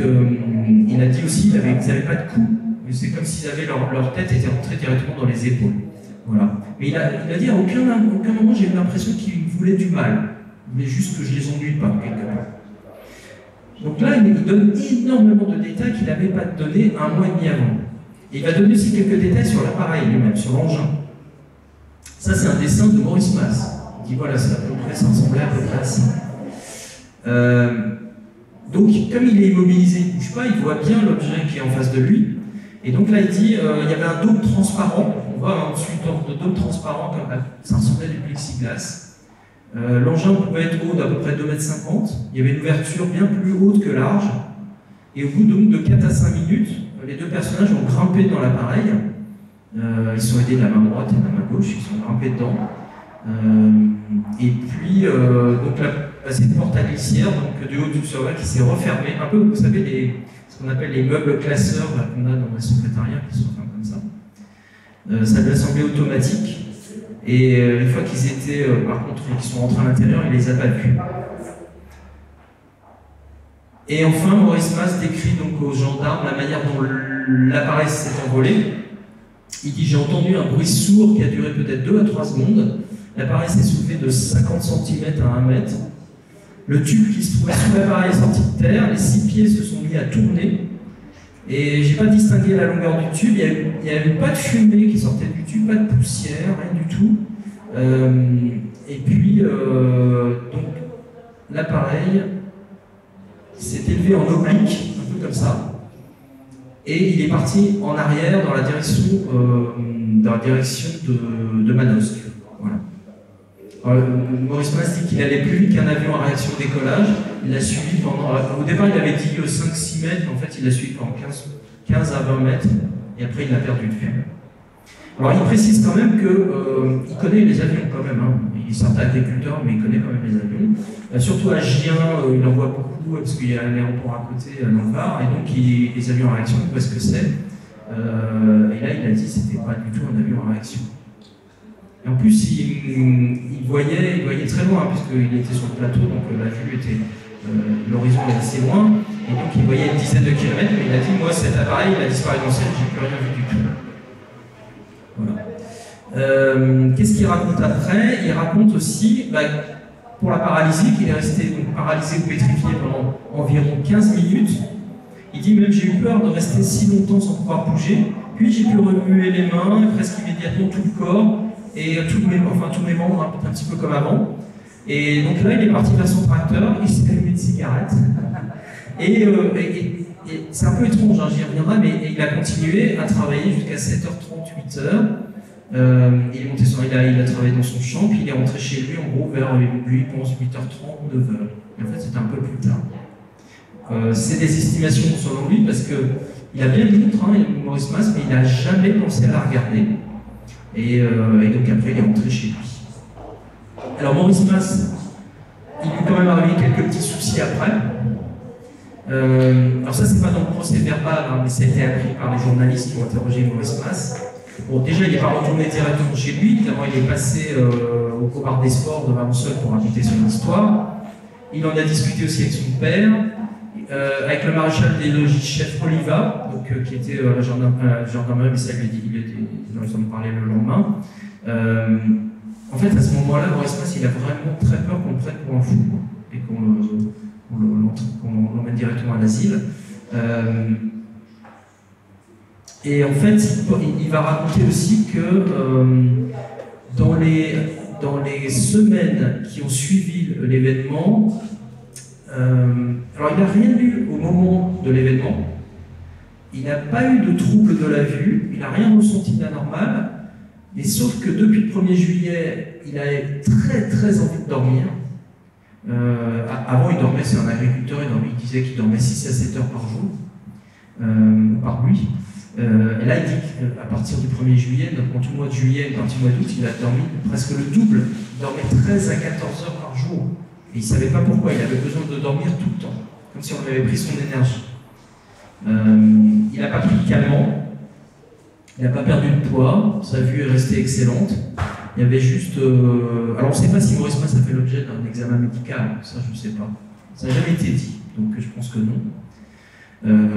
il a dit aussi qu'ils n'avaient pas de cou. C'est comme s'ils avaient leur tête était rentrée directement dans les épaules. Voilà. Mais il a dit à aucun moment j'ai eu l'impression qu'ils voulaient du mal. Mais juste que je les ennuie pas, quelque part. Donc là, il donne énormément de détails qu'il n'avait pas donné un mois et demi avant. Et il va donner aussi quelques détails sur l'appareil lui-même, sur l'engin. Ça, c'est un dessin de Maurice Mas. Il dit voilà, c'est à peu près, ça ressemblait à peu près à ça. Donc, comme il est immobilisé, il ne bouge pas, il voit bien l'objet qui est en face de lui. Et donc là, il dit, il y avait un dôme transparent, on voit ensuite de dôme transparent, comme ça ressemblait à du plexiglas. L'engin pouvait être haut d'à peu près 2,50 m, il y avait une ouverture bien plus haute que large, et au bout donc de 4 à 5 minutes, les deux personnages ont grimpé dans l'appareil, ils sont aidés de la main droite et de la main gauche, ils sont grimpés dedans, et puis donc là, c'est une porte à glissière, donc du haut du survêt qui s'est refermée, un peu, vous savez, ce qu'on appelle les meubles classeurs qu'on a dans le secrétariat, qui sont comme ça. Ça devait sembler automatique. Et une fois qu'ils étaient, par contre, qu'ils sont rentrés à l'intérieur, il les a pas vus. Et enfin, Maurice Mas décrit donc aux gendarmes la manière dont l'appareil s'est envolé. Il dit j'ai entendu un bruit sourd qui a duré peut-être 2 à 3 secondes. L'appareil s'est soulevé de 50 cm à 1 mètre. Le tube qui se trouvait sous l'appareil est sorti de terre, les 6 pieds se sont mis à tourner, et j'ai pas distingué la longueur du tube, il n'y avait pas de fumée qui sortait du tube, pas de poussière, rien du tout. Et puis, donc, l'appareil s'est élevé en oblique, un peu comme ça, et il est parti en arrière dans la direction de Manosque. Voilà. Maurice Mas dit qu'il allait plus vite qu'un avion en réaction au décollage. Il l'a suivi pendant. Au départ, il avait dit 5-6 mètres, mais en fait, il l'a suivi pendant 15 à 20 mètres, et après, il l'a perdu de vue. Alors, il précise quand même qu'il connaît les avions, quand même. Hein. Il est certes agriculteur, mais il connaît quand même les avions. Surtout à Gien, il en voit beaucoup, parce qu'il y a un aéroport à côté, dans le Var, et donc les avions en réaction, il voit ce que c'est. Et là, il a dit que c'était pas du tout un avion en réaction. Et en plus, il voyait très loin, puisqu'il était sur le plateau, donc la vue était, l'horizon était assez loin, et donc il voyait une dizaine de kilomètres, mais il a dit, moi cet appareil, il a disparu dans le ciel, j'ai plus rien vu du tout. Voilà. Qu'est-ce qu'il raconte après? Il raconte aussi, pour la paralysie, qu'il est resté donc, paralysé ou pétrifié pendant environ 15 minutes. Il dit même, j'ai eu peur de rester si longtemps sans pouvoir bouger, puis j'ai pu remuer les mains, et presque immédiatement tout le corps, et tous mes membres un petit peu comme avant. Et donc là, il est parti vers son tracteur, il s'est allumé une cigarette. Et c'est un peu étrange, hein, j'y reviendrai, mais il a continué à travailler jusqu'à 7h30, 8h. Il a travaillé dans son champ, puis il est rentré chez lui, en gros, vers lui, pense 8h30 ou 9h. Et en fait, c'était un peu plus tard. C'est des estimations selon lui, parce qu'il a bien une montre, hein, Maurice Mas, mais il n'a jamais pensé à la regarder. Et donc après, il est rentré chez lui. Alors Maurice Mas, il lui est quand même arrivé quelques petits soucis après. Alors ça, c'est pas dans le procès verbal, hein, mais ça a été appris par les journalistes qui ont interrogé Maurice Mas. Bon, déjà, il n'est pas retourné directement chez lui, évidemment, il est passé au bar des sports de Valençol pour raconter son histoire. Il en a discuté aussi avec son père, avec le maréchal des logis chef Oliva, donc, qui était la gendarmerie, mais ça ils en ont parlé le lendemain. En fait, à ce moment-là, Maurice Mas, il a vraiment très peur qu'on le prenne pour un fou, quoi, et qu'on l'emmène directement à l'asile. Et en fait, il va raconter aussi que dans les semaines qui ont suivi l'événement, alors il n'a rien eu au moment de l'événement, il n'a pas eu de trouble de la vue, il n'a rien ressenti d'anormal, mais sauf que depuis le 1er juillet, il a très envie de dormir. Avant, il dormait, c'est un agriculteur, il disait qu'il dormait 6 à 7 heures par jour, par nuit. Et là, il dit qu'à partir du 1er juillet, donc entre le mois de juillet et le mois d'août, il a dormi presque le double. Il dormait 13 à 14 heures par jour. Et il ne savait pas pourquoi, il avait besoin de dormir tout le temps, comme si on avait pris son énergie. Il n'a pas pris de calmant, il n'a pas perdu de poids, sa vue est restée excellente. Il y avait juste... alors on ne sait pas si Maurice Mas a fait l'objet d'un examen médical, ça je ne sais pas. Ça n'a jamais été dit, donc je pense que non.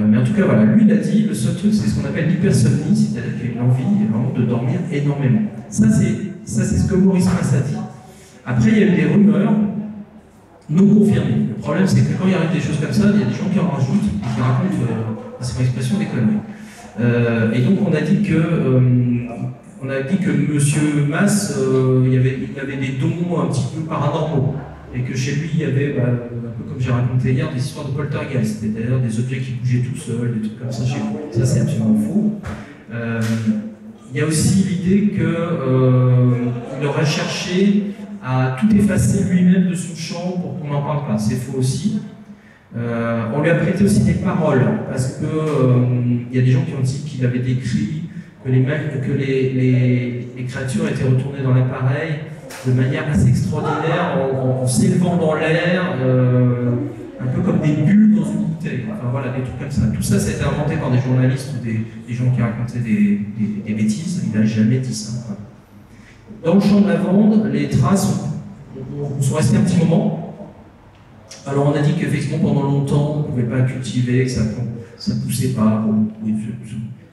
Mais en tout cas, voilà, lui il a dit, le seul truc c'est ce qu'on appelle l'hypersomnie, c'est-à-dire qu'il y a une envie vraiment de dormir énormément. Ça c'est ce que Maurice Mas a dit. Après il y a eu des rumeurs non confirmées. Le problème c'est que quand il arrive des choses comme ça, il y a des gens qui en rajoutent et qui racontent, c'est mon expression, des conneries. Et donc on a dit que M. Mas, il avait des dons un petit peu paranormaux. Et que chez lui, il y avait, un peu comme j'ai raconté hier, des histoires de poltergeist, c'est-à-dire des objets qui bougeaient tout seuls, des trucs comme ça chez lui. Ça, c'est absolument faux. Il y a aussi l'idée qu'il aurait cherché à tout effacer lui-même de son chant pour qu'on n'en parle pas. C'est faux aussi. On lui a prêté aussi des paroles, parce que il y a des gens qui ont dit qu'il avait décrit que les créatures étaient retournées dans l'appareil de manière assez extraordinaire, en s'élevant dans l'air, un peu comme des bulles dans une bouteille. Enfin voilà, des trucs comme ça. Tout ça, ça a été inventé par des journalistes ou des gens qui racontaient des bêtises. Il n'a jamais dit ça. Dans le champ de lavande, les traces sont restées un petit moment. Alors on a dit qu'effectivement, pendant longtemps, on ne pouvait pas cultiver, que ça ne poussait pas. En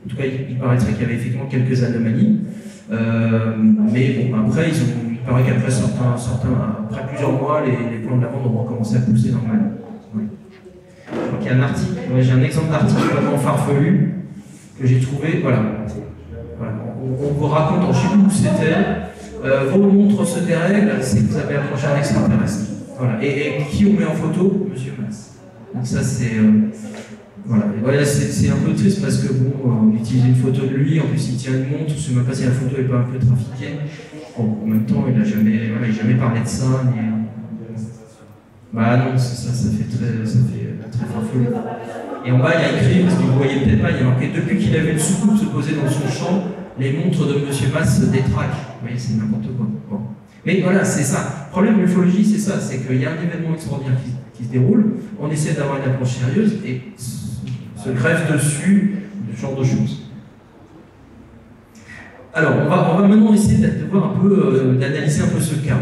tout cas, il paraîtrait qu'il y avait effectivement quelques anomalies. Mais bon, après, il paraît qu'après après plusieurs mois, les plants de lavande ont recommencé à pousser normalement. Oui. Je crois qu'il y a un article, j'ai un exemple d'article vraiment farfelu que j'ai trouvé. Voilà. On vous raconte, je ne sais plus où c'était, vos montres se dérèglent, c'est que vous avez approché un extraterrestre. Voilà. Et qui on met en photo? Monsieur Mas. Donc ça, c'est... Voilà, c'est un peu triste parce que bon, on utilise une photo de lui, en plus il tient une montre, je ne sais même pas si la photo n'est pas un peu trafiquée. Bon, en même temps, il n'a jamais parlé de ça. Bah non, ça fait très farfelu. Et en bas, il y a écrit, parce que vous ne voyez peut-être pas, il y a marqué « Depuis qu'il avait une soucoupe se poser dans son champ, les montres de M. Mas se détraquent. » Vous voyez, c'est n'importe quoi. Bon. Mais voilà, c'est ça. Le problème de l'ufologie, c'est ça, c'est qu'il y a un événement extraordinaire qui se déroule, on essaie d'avoir une approche sérieuse, et se greffe dessus ce genre de choses. Alors, on va maintenant essayer de voir un peu, d'analyser un peu ce cas.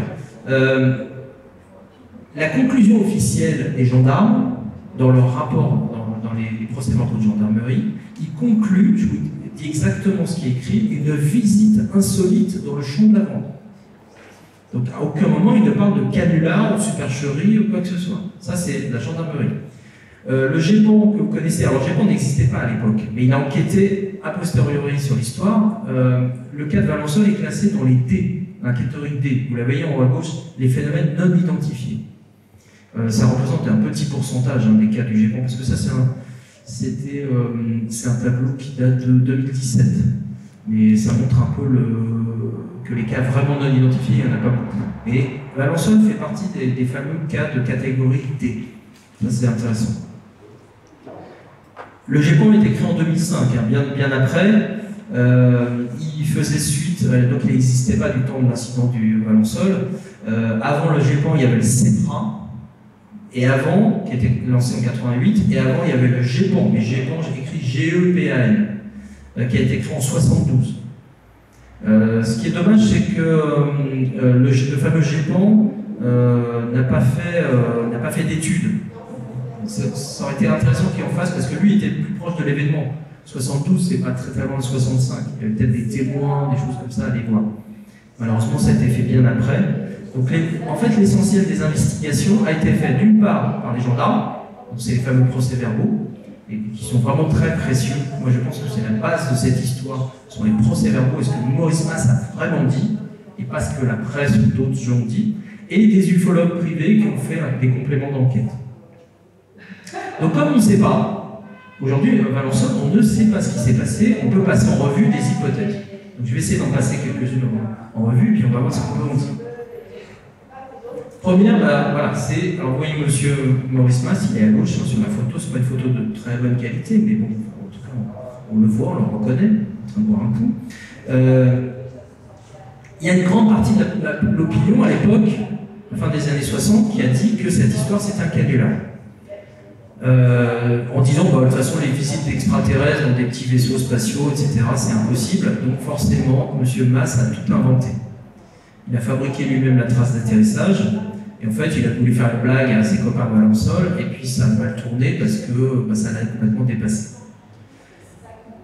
La conclusion officielle des gendarmes, dans leur rapport, dans les procès-verbaux de gendarmerie, ils concluent, je vous dis exactement ce qui est écrit, une visite insolite dans le champ de lavande. Donc, à aucun moment, ils ne parlent de canular, de supercherie ou quoi que ce soit. Ça, c'est la gendarmerie. Le GEPAN que vous connaissez, alors le GEPAN n'existait pas à l'époque, mais il a enquêté a posteriori sur l'histoire. Le cas de Valençol est classé dans les D, la catégorie D. Vous la voyez en haut à gauche, les phénomènes non identifiés. Ça représente un petit pourcentage des cas du GEPAN, parce que ça c'est un tableau qui date de 2017. Mais ça montre un peu que les cas vraiment non identifiés, il n'y en a pas beaucoup. Et Valençol fait partie des fameux cas de catégorie D. Ça c'est intéressant. Le GEPAN a été créé en 2005, bien après. Il faisait suite, donc il n'existait pas du temps de l'incident du Valençol. Avant le GEPAN, il y avait le CEPRA, et avant, qui était lancé en 88, et avant il y avait le GEPAN, mais GEPAN, j'ai écrit G-E-P-A-N, qui a été créé en 72. Ce qui est dommage, c'est que le fameux GEPAN n'a pas fait d'études. Ça aurait été intéressant qu'il en fasse parce que lui était plus proche de l'événement. 72, c'est pas très loin de 65. Il y avait peut-être des témoins, des choses comme ça à aller voir. Malheureusement, ça a été fait bien après. Donc, en fait, l'essentiel des investigations a été fait d'une part par les gendarmes, c'est les fameux procès-verbaux, et qui sont vraiment très précieux. Moi, je pense que c'est la base de cette histoire, ce sont les procès-verbaux, et ce que Maurice Masse a vraiment dit, et pas ce que la presse ou d'autres gens ont dit, et des ufologues privés qui ont fait des compléments d'enquête. Donc, comme on ne sait pas, aujourd'hui, à Valençol, on ne sait pas ce qui s'est passé, on peut passer en revue des hypothèses. Donc, je vais essayer d'en passer quelques-unes en revue, puis on va voir ce qu'on peut en dire. Première, voilà, c'est, alors vous voyez monsieur Maurice Masse, il est à gauche sur la photo, c'est pas une photo de très bonne qualité, mais bon, en tout cas, on le voit, on le reconnaît, en train de boire un coup. Il y a une grande partie de l'opinion à l'époque, à la fin des années 60, qui a dit que cette histoire c'est un canular. En disant, bah, de toute façon, les visites d'extraterrestres dans des petits vaisseaux spatiaux, etc., c'est impossible, donc forcément, monsieur Masse a tout inventé. Il a fabriqué lui-même la trace d'atterrissage, et en fait, il a voulu faire une blague à ses copains à Valençol, et puis ça a mal tourné parce que bah, ça l'a complètement dépassé.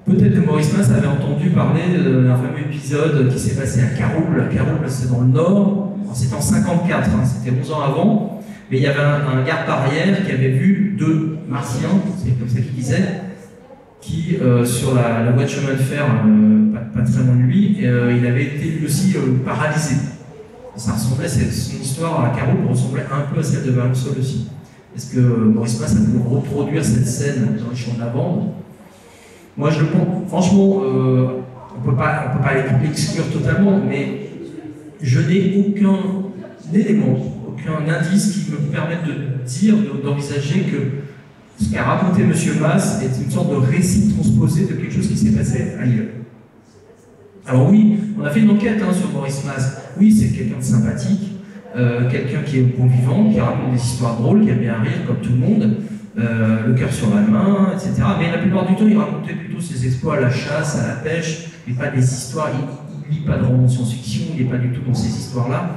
Peut-être que Maurice Masse avait entendu parler d'un fameux épisode qui s'est passé à Carouble. Carouble, c'est dans le Nord, c'était en 54, hein, c'était 11 ans avant, mais il y avait un garde barrière qui avait vu 2 martiens, c'est comme ça qu'il disait, qui, sur la voie de chemin de fer, pas très loin de lui, il avait été lui aussi paralysé. Ça ressemblait, son histoire à Carouble ressemblait un peu à celle de Valençol aussi. Est-ce que Maurice Masse a pu reproduire cette scène dans les champs de la bande? Moi je le pense, franchement, on peut pas l'exclure totalement, mais je n'ai aucun élément, aucun indice qui me permette de dire, d'envisager que ce qu'a raconté M. Masse est une sorte de récit transposé de quelque chose qui s'est passé ailleurs. Alors oui, on a fait une enquête sur Maurice Masse. Oui, c'est quelqu'un de sympathique, quelqu'un qui est bon vivant, qui raconte des histoires drôles, qui aime bien rire comme tout le monde, le cœur sur la main, etc. Mais la plupart du temps, il racontait plutôt ses exploits à la chasse, à la pêche, mais pas des histoires. Il ne lit pas de romans de science-fiction, il n'est pas du tout dans ces histoires-là.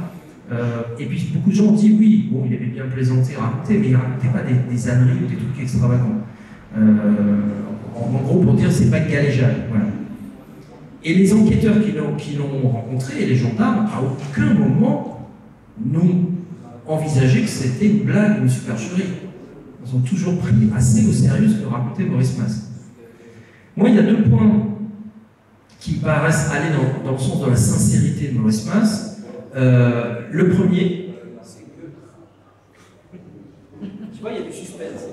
Et puis beaucoup de gens disent oui, bon, il avait bien plaisanté, raconté, mais il ne racontait pas des âneries ou des trucs extravagants. En gros, pour dire, c'est pas de galéjade. Voilà. Et les enquêteurs qui l'ont rencontré, et les gendarmes, à aucun moment n'ont envisagé que c'était une blague, une supercherie. Ils ont toujours pris assez au sérieux ce que racontait Maurice Masse. Moi, il y a 2 points qui me paraissent aller dans le sens de la sincérité de Maurice Masse. Le premier, c'est que... Tu vois, il y a du suspense.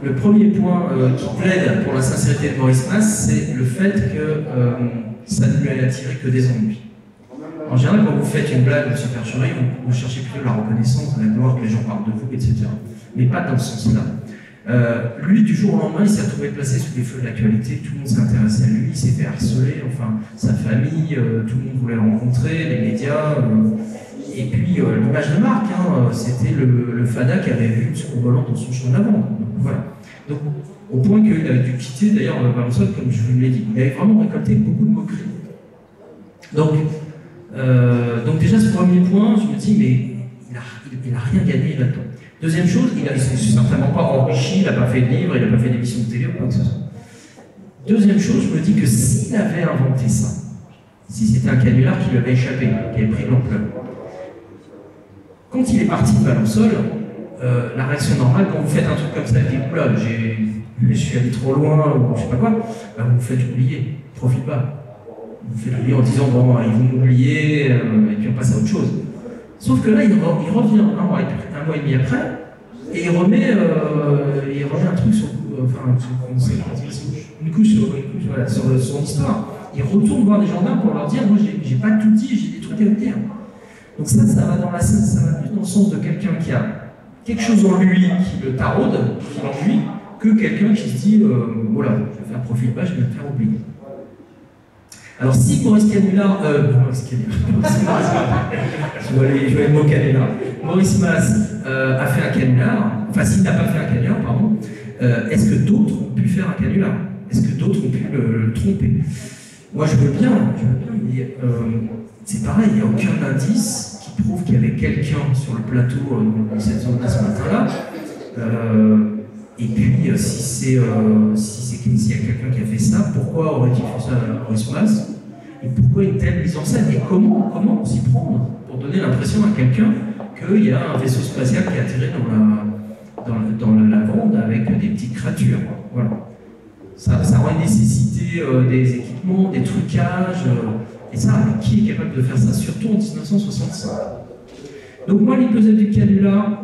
Le premier point qui plaide pour la sincérité de Maurice Masse, c'est le fait que ça ne lui a attiré que des ennuis. En général, quand vous faites une blague, une supercherie, vous cherchez plutôt la reconnaissance, la gloire, que les gens parlent de vous, etc. Mais pas dans ce sens-là. Lui, du jour au lendemain, il s'est retrouvé placé sous les feux de l'actualité, tout le monde s'est intéressé à lui, il s'est fait harceler, enfin, sa famille, tout le monde voulait le rencontrer, les médias, et puis l'image de marque, c'était le Fada qui avait vu son volant dans son champ d'avant. Donc voilà. Donc, au point qu'il avait dû quitter d'ailleurs Valençol, comme je vous l'ai dit. Il avait vraiment récolté beaucoup de moqueries. Donc déjà, ce premier point, je me dis, mais il n'a rien gagné là-dedans. Deuxième chose, il ne s'est certainement pas enrichi, il n'a pas fait de livre, il n'a pas fait d'émission de télé ou quoi que ce soit. Deuxième chose, je me dis que s'il avait inventé ça, si c'était un canular qui lui avait échappé, qui avait pris de l'ampleur, quand il est parti de Valençol, la réaction normale, quand vous faites un truc comme ça, vous dites, oula, je suis allé trop loin, ou je sais pas quoi, bah, vous vous faites oublier, profite pas. Vous vous faites oublier en disant, bon, ils vont m'oublier, et puis on passe à autre chose. Sauf que là, il revient un mois et demi après, et il remet un truc sur, une couche voilà, sur son histoire. Il retourne voir les gendarmes pour leur dire, moi, j'ai pas tout dit, j'ai des trucs à vous dire. Donc ça va plus dans le sens de quelqu'un qui a quelque chose en lui qui le taraude, qui l'ennuie, que quelqu'un qui se dit voilà, je vais faire un profil bas, je vais me faire oublier. Alors si Maurice Canular, je vais le mot canular, Maurice Masse a fait un canular, enfin s'il n'a pas fait un canular, pardon, Est-ce que d'autres ont pu faire un canular? Est-ce que d'autres ont pu le tromper? Moi, je veux bien, mais c'est pareil, il n'y a aucun indice qui prouve qu'il y avait quelqu'un sur le plateau dans cette zone-là ce matin-là. Et puis, s'il y a quelqu'un qui a fait ça, pourquoi aurait-il fait ça à Maurice Mas? Et pourquoi une telle mise en scène? Et comment s'y prendre pour donner l'impression à quelqu'un qu'il y a un vaisseau spatial qui a atterri dans la lavande avec des petites créatures? Voilà. Ça aurait nécessité des équipements, des trucages, et ça, qui est capable de faire ça, surtout en 1965? Donc moi, l'hypothèse du canular,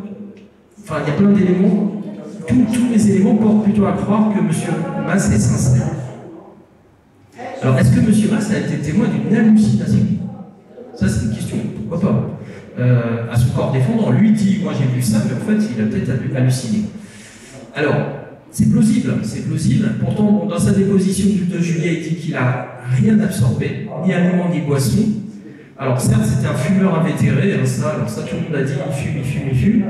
enfin, il y a plein d'éléments. Tous les éléments portent plutôt à croire que M. Mas est sincère. Alors, est-ce que M. Mas a été témoin d'une hallucination? Ça, c'est une question, pourquoi pas? À son corps défendant, lui dit, moi j'ai vu ça, mais en fait, il a peut-être halluciné. Alors, c'est plausible. Pourtant, dans sa déposition du 2 juillet, il dit qu'il n'a rien absorbé, ni aliment, ni boisson. Alors certes, c'était un fumeur invétéré, hein, ça tout le monde a dit, il fume,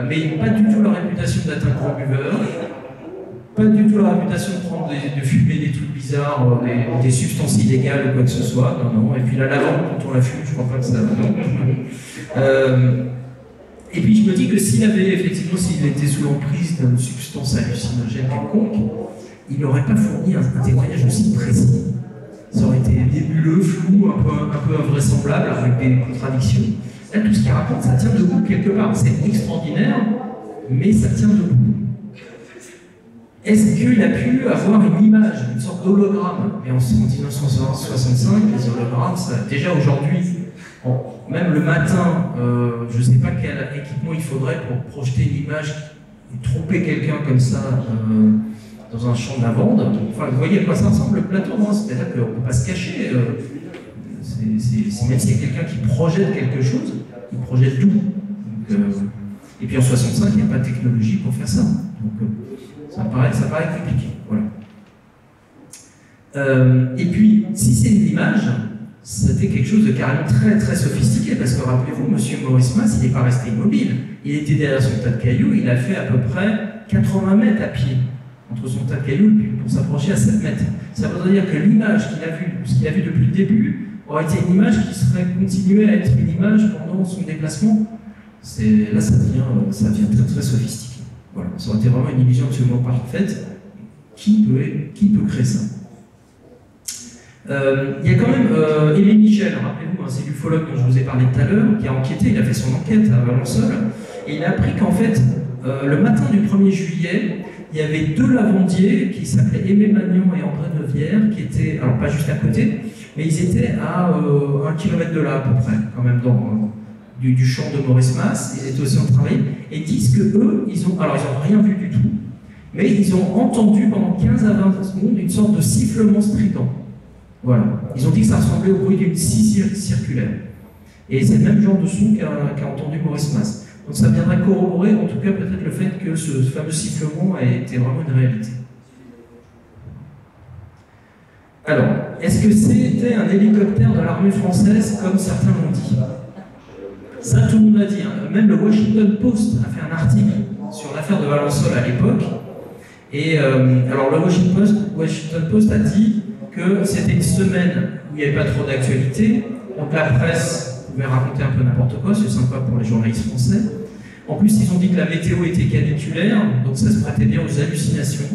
mais il n'a pas du tout la réputation d'être un grand buveur, pas du tout la réputation de fumer des trucs bizarres, des substances illégales ou quoi que ce soit, non, et puis la lavande, quand on la fume, je crois pas que ça... Et puis je me dis que s'il était sous l'emprise d'une substance hallucinogène quelconque, il n'aurait pas fourni un témoignage aussi précis. Ça aurait été nébuleux, flou, un peu invraisemblable, avec des contradictions. Là, tout ce qu'il raconte, ça tient debout quelque part. C'est extraordinaire, mais ça tient debout. Est-ce qu'il a pu avoir une image, une sorte d'hologramme? Mais en 1965, les hologrammes, déjà aujourd'hui, même le matin, je ne sais pas quel équipement il faudrait pour projeter une image et tromper quelqu'un comme ça dans un champ de lavande. Enfin, vous voyez à quoi ça ressemble le plateau, hein? C'est-à-dire qu'on ne peut pas se cacher. Même s'il y a quelqu'un qui projette quelque chose, il projette tout. Et puis en 65, il n'y a pas de technologie pour faire ça. Donc ça paraît compliqué. Voilà. Et puis, si c'est une image, c'était quelque chose de carrément très très sophistiqué, parce que rappelez-vous, M. Maurice Mas, il n'est pas resté immobile. Il était derrière son tas de cailloux, il a fait à peu près 80 mètres à pied entre son tas de cailloux pour s'approcher à 7 mètres. Ça veut dire que l'image qu'il a vue, ce qu'il a vu depuis le début, aurait été une image qui serait continuée à être une image pendant son déplacement. Là, ça devient très très sophistiqué. Voilà, ça aurait été vraiment une illusion absolument parfaite. Qui peut créer ça? Il y a quand même Aimé Michel, rappelez-vous, hein, c'est l'ufologue dont je vous ai parlé tout à l'heure, qui a enquêté, il a fait son enquête à Valençol, et il a appris qu'en fait, le matin du 1er juillet, il y avait 2 lavandiers qui s'appelaient Aimé Magnon et André Neuvière, qui étaient, alors pas juste à côté, mais ils étaient à 1 kilomètre de là à peu près, quand même, du champ de Maurice Mas. Ils étaient aussi en travail, et disent que eux, ils ont rien vu du tout, mais ils ont entendu pendant 15 à 20 secondes une sorte de sifflement strident. Voilà. Ils ont dit que ça ressemblait au bruit d'une scie circulaire. Et c'est le même genre de son qu'a entendu Maurice Mas. Donc ça viendrait corroborer, en tout cas peut-être le fait que ce fameux sifflement a été vraiment une réalité. Alors, est-ce que c'était un hélicoptère de l'armée française, comme certains l'ont dit? Ça, tout le monde l'a dit. Hein. Même le Washington Post a fait un article sur l'affaire de Valençol à l'époque. Et alors, le Washington Post a dit que c'était une semaine où il n'y avait pas trop d'actualité, donc la presse pouvait raconter un peu n'importe quoi, c'est sympa pour les journalistes français. En plus, ils ont dit que la météo était caniculaire, donc ça se prêtait bien aux hallucinations.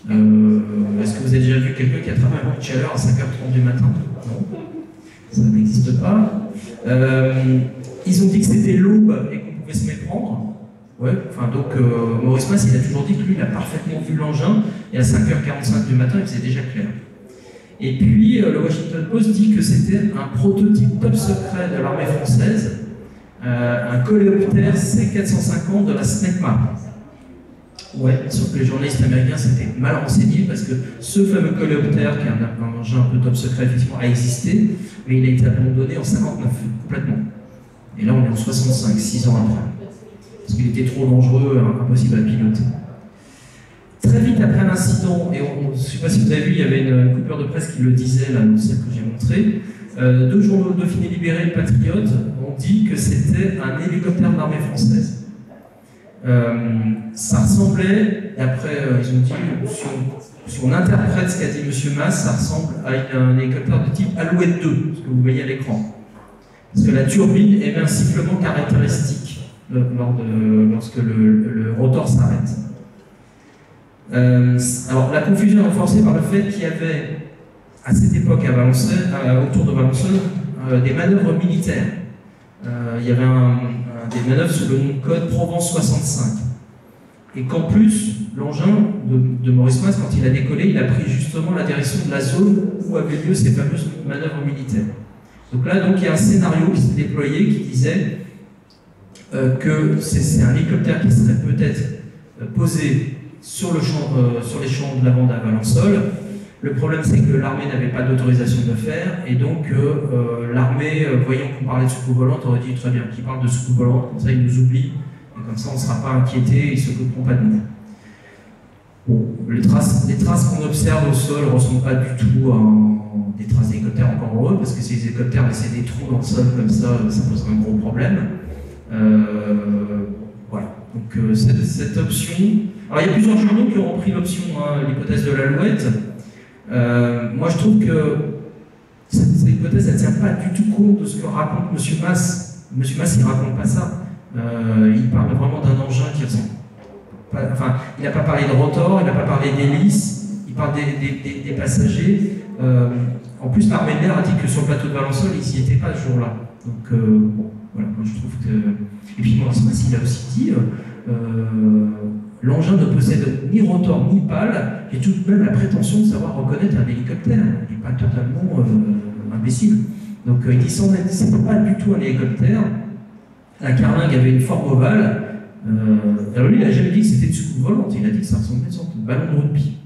Est-ce que vous avez déjà vu quelqu'un qui a travaillé un coup de chaleur à 5h30 du matin? Non, ça n'existe pas. Ils ont dit que c'était l'aube et qu'on pouvait se méprendre. Ouais, enfin donc Maurice Mas, il a toujours dit que lui, il a parfaitement vu l'engin, et à 5h45 du matin, il faisait déjà clair. Et puis, le Washington Post dit que c'était un prototype top secret de l'armée française, un coléoptère C450 de la SNECMA. Ouais, sauf que les journalistes américains s'étaient mal renseignés, parce que ce fameux coléoptère, qui est un engin un peu top secret, effectivement, a existé, mais il a été abandonné en 59, complètement. Et là, on est en 65, 6 ans après. Parce qu'il était trop dangereux, impossible à piloter. Très vite après l'incident, et je ne sais pas si vous avez vu, il y avait une coupure de presse qui le disait, là, celle que j'ai montrée, 2 journaux, le Dauphiné Libéré et le Patriote, ont dit que c'était un hélicoptère de l'armée française. Ça ressemblait, et après ils ont dit, si on interprète ce qu'a dit M. Mas, ça ressemble à un hélicoptère de type Alouette 2, ce que vous voyez à l'écran. Parce que la turbine émet un sifflement caractéristique lorsque le rotor s'arrête. Alors la confusion est renforcée par le fait qu'il y avait à cette époque autour de Valençol des manœuvres militaires. Il y avait des manœuvres sous le nom de code Provence 65. Et qu'en plus, l'engin de Maurice Mas, quand il a décollé, il a pris justement la direction de la zone où avaient lieu ces fameuses manœuvres militaires. Donc là, il y a un scénario qui s'est déployé qui disait que c'est un hélicoptère qui serait peut-être posé sur les champs de lavande à Valençol. Le problème, c'est que l'armée n'avait pas d'autorisation de le faire, et donc l'armée, voyant qu'on parlait de soucoupe volante, aurait dit très bien, qu'il parle de soucoupe volante, comme ça il nous oublie, et comme ça on ne sera pas inquiété, ils ne s'occuperont pas de nous. Bon, les traces qu'on observe au sol ne ressemblent pas du tout à des traces d'hélicoptères, encore heureux, parce que si les hélicoptères laissaient des trous dans le sol comme ça poserait un gros problème. Voilà, donc cette option. Alors il y a plusieurs journaux qui ont repris l'option, l'hypothèse de l'Alouette. Moi je trouve que cette hypothèse elle ne tient pas du tout compte de ce que raconte M. Mas. M. Mas il ne raconte pas ça. Il parle vraiment d'un engin qui ressemble. Enfin, il n'a pas parlé de rotor, il n'a pas parlé d'hélice, il parle des passagers. En plus, l'armée de l'air a dit que sur le plateau de Valençol, ils n'y étaient pas ce jour-là. Donc, bon, voilà, moi je trouve que. Et puis, Maurice Mas, il a aussi dit l'engin ne possède ni rotor ni pale, et tout de même la prétention de savoir reconnaître un hélicoptère. Il n'est pas totalement imbécile. Donc, il dit c'est pas du tout un hélicoptère. La carlingue avait une forme ovale. Alors lui, il n'a jamais dit que c'était une soucoupe volante, il a dit que ça ressemblait à une sorte de ballon de rugby.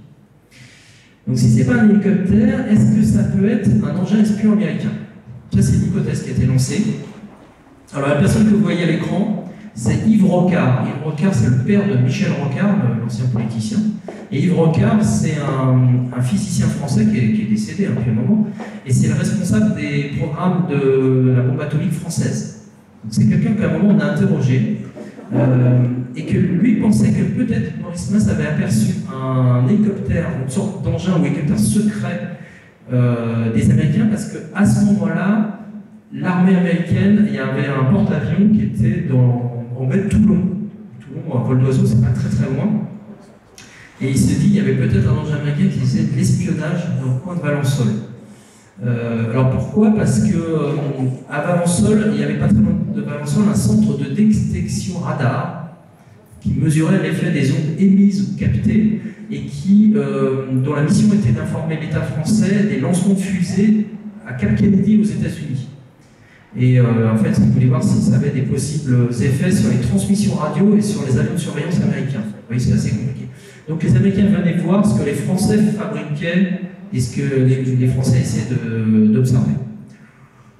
Donc si ce n'est pas un hélicoptère, est-ce que ça peut être un engin espion américain? Ça, c'est l'hypothèse qui a été lancée. Alors la personne que vous voyez à l'écran, c'est Yves Rocard. Yves Rocard, c'est le père de Michel Rocard, l'ancien politicien. Et Yves Rocard, c'est un physicien français qui est décédé depuis un moment, et c'est le responsable des programmes de la bombe atomique française. C'est quelqu'un qu'à un moment on a interrogé, et que lui pensait que peut-être Maurice Mas avait aperçu un hélicoptère, une sorte d'engin ou hélicoptère secret des Américains, parce qu'à ce moment-là, l'armée américaine, il y avait un porte-avions qui était en baie de Toulon. Toulon, un vol d'oiseau, c'est pas très très loin. Et il s'est dit qu'il y avait peut-être un engin américain qui faisait de l'espionnage dans le coin de Valençol. Alors pourquoi? Parce qu'à Valençol, il n'y avait pas très loin de Valençol un centre de détection radar qui mesurait l'effet des ondes émises ou captées et dont la mission était d'informer l'État français des lancements de fusées à Cap Kennedy aux États-Unis. Et en fait, on voulait voir si ça avait des possibles effets sur les transmissions radio et sur les avions de surveillance américains. Vous voyez, c'est assez compliqué. Donc les Américains venaient voir ce que les Français fabriquaient et ce que les Français essaient d'observer.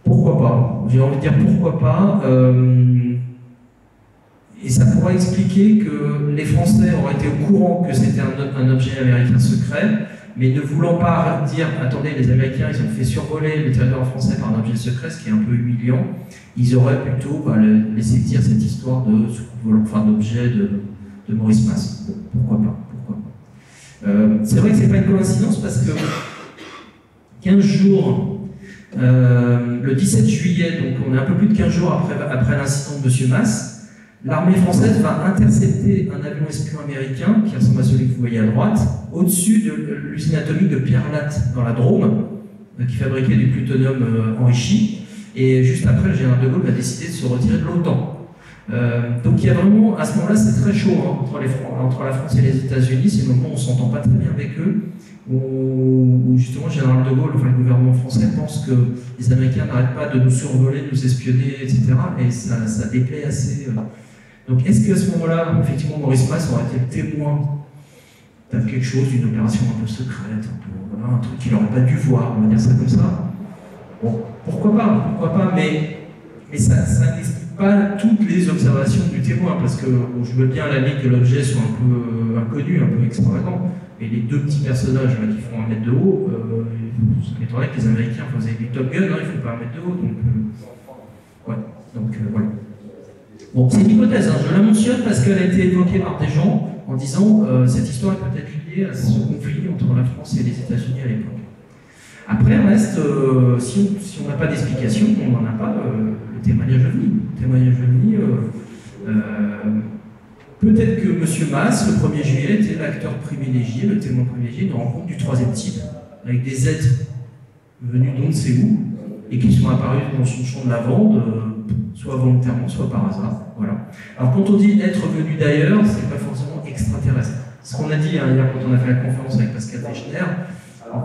Pourquoi pas? J'ai envie de dire pourquoi pas. Et ça pourrait expliquer que les Français auraient été au courant que c'était un objet américain secret, mais ne voulant pas dire « Attendez, les Américains, ils ont fait survoler le territoire français par un objet secret », ce qui est un peu humiliant, ils auraient plutôt laissé dire cette histoire d'objet de Maurice Mas. Bon, pourquoi pas, c'est vrai que c'est pas une coïncidence parce que 15 jours, le 17 juillet, donc on est un peu plus de 15 jours après l'incident de M. Mas, l'armée française va intercepter un avion espion américain, qui ressemble à celui que vous voyez à droite, au-dessus de l'usine atomique de Pierre-Latte, dans la Drôme, qui fabriquait du plutonium enrichi. Et juste après, le général de Gaulle va décider de se retirer de l'OTAN. Donc il y a vraiment, à ce moment-là, c'est très chaud entre la France et les États-Unis, c'est le moment où on ne s'entend pas très bien avec eux, où justement le général de Gaulle, enfin le gouvernement français, pense que les Américains n'arrêtent pas de nous survoler, de nous espionner, etc. Et ça déplaît assez. Donc est-ce qu'à ce moment-là, effectivement, Maurice Mas aurait été le témoin de quelque chose, d'une opération un peu secrète, un truc qu'il n'aurait pas dû voir, on va dire ça comme ça? Bon, pourquoi pas, mais ça n'explique pas toutes les observations du témoin, parce que bon, je veux bien à la limite que l'objet soit un peu inconnu, un peu extravagant, et les deux petits personnages là, qui font 1 mètre de haut, ça m'étonnerait que les Américains faisaient des Top Gun, hein, ils ne font pas 1 mètre de haut, donc voilà. Bon, c'est une hypothèse, hein, je la mentionne parce qu'elle a été évoquée par des gens en disant cette histoire est peut-être liée à ce conflit entre la France et les États-Unis à l'époque. Après, reste, si on n'a pas d'explication, on n'en a pas, le témoignage OVNI. Le témoignage OVNI, peut-être que M. Mas, le 1er juillet, était l'acteur privilégié, le témoin privilégié d'une rencontre du troisième type, avec des êtres venus d'on ne sait où, et qui sont apparus dans son champ de lavande, soit volontairement, soit par hasard. Voilà. Alors quand on dit être venu d'ailleurs, c'est pas forcément extraterrestre. Ce qu'on a dit hier quand on a fait la conférence avec Pascal Fechner, on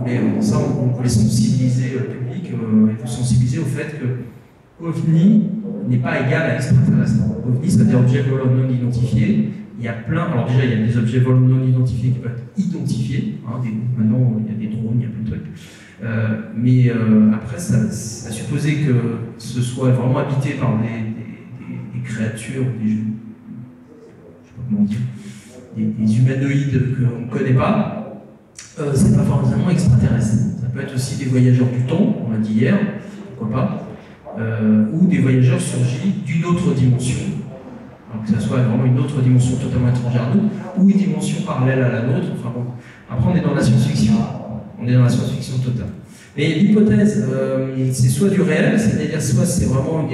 voulait sensibiliser le public, et vous sensibiliser au fait que OVNI n'est pas égal à extraterrestre. OVNI, ça veut dire objet volant non identifié. Il y a plein, alors déjà il y a des objets volants non identifiés qui peuvent être identifiés. Hein, maintenant il y a des drones, il y a plein de trucs. Mais après, ça supposait que ce soit vraiment habité par des créatures, je ne sais pas comment dire, des humanoïdes qu'on ne connaît pas. C'est pas forcément extraterrestre. Ça peut être aussi des voyageurs du temps, on l'a dit hier, pourquoi pas, ou des voyageurs surgis d'une autre dimension, alors que ce soit vraiment une autre dimension totalement étrangère à nous, ou une dimension parallèle à la nôtre. Enfin bon, après on est dans la science-fiction, totale. Mais l'hypothèse, c'est soit du réel, c'est-à-dire soit c'est vraiment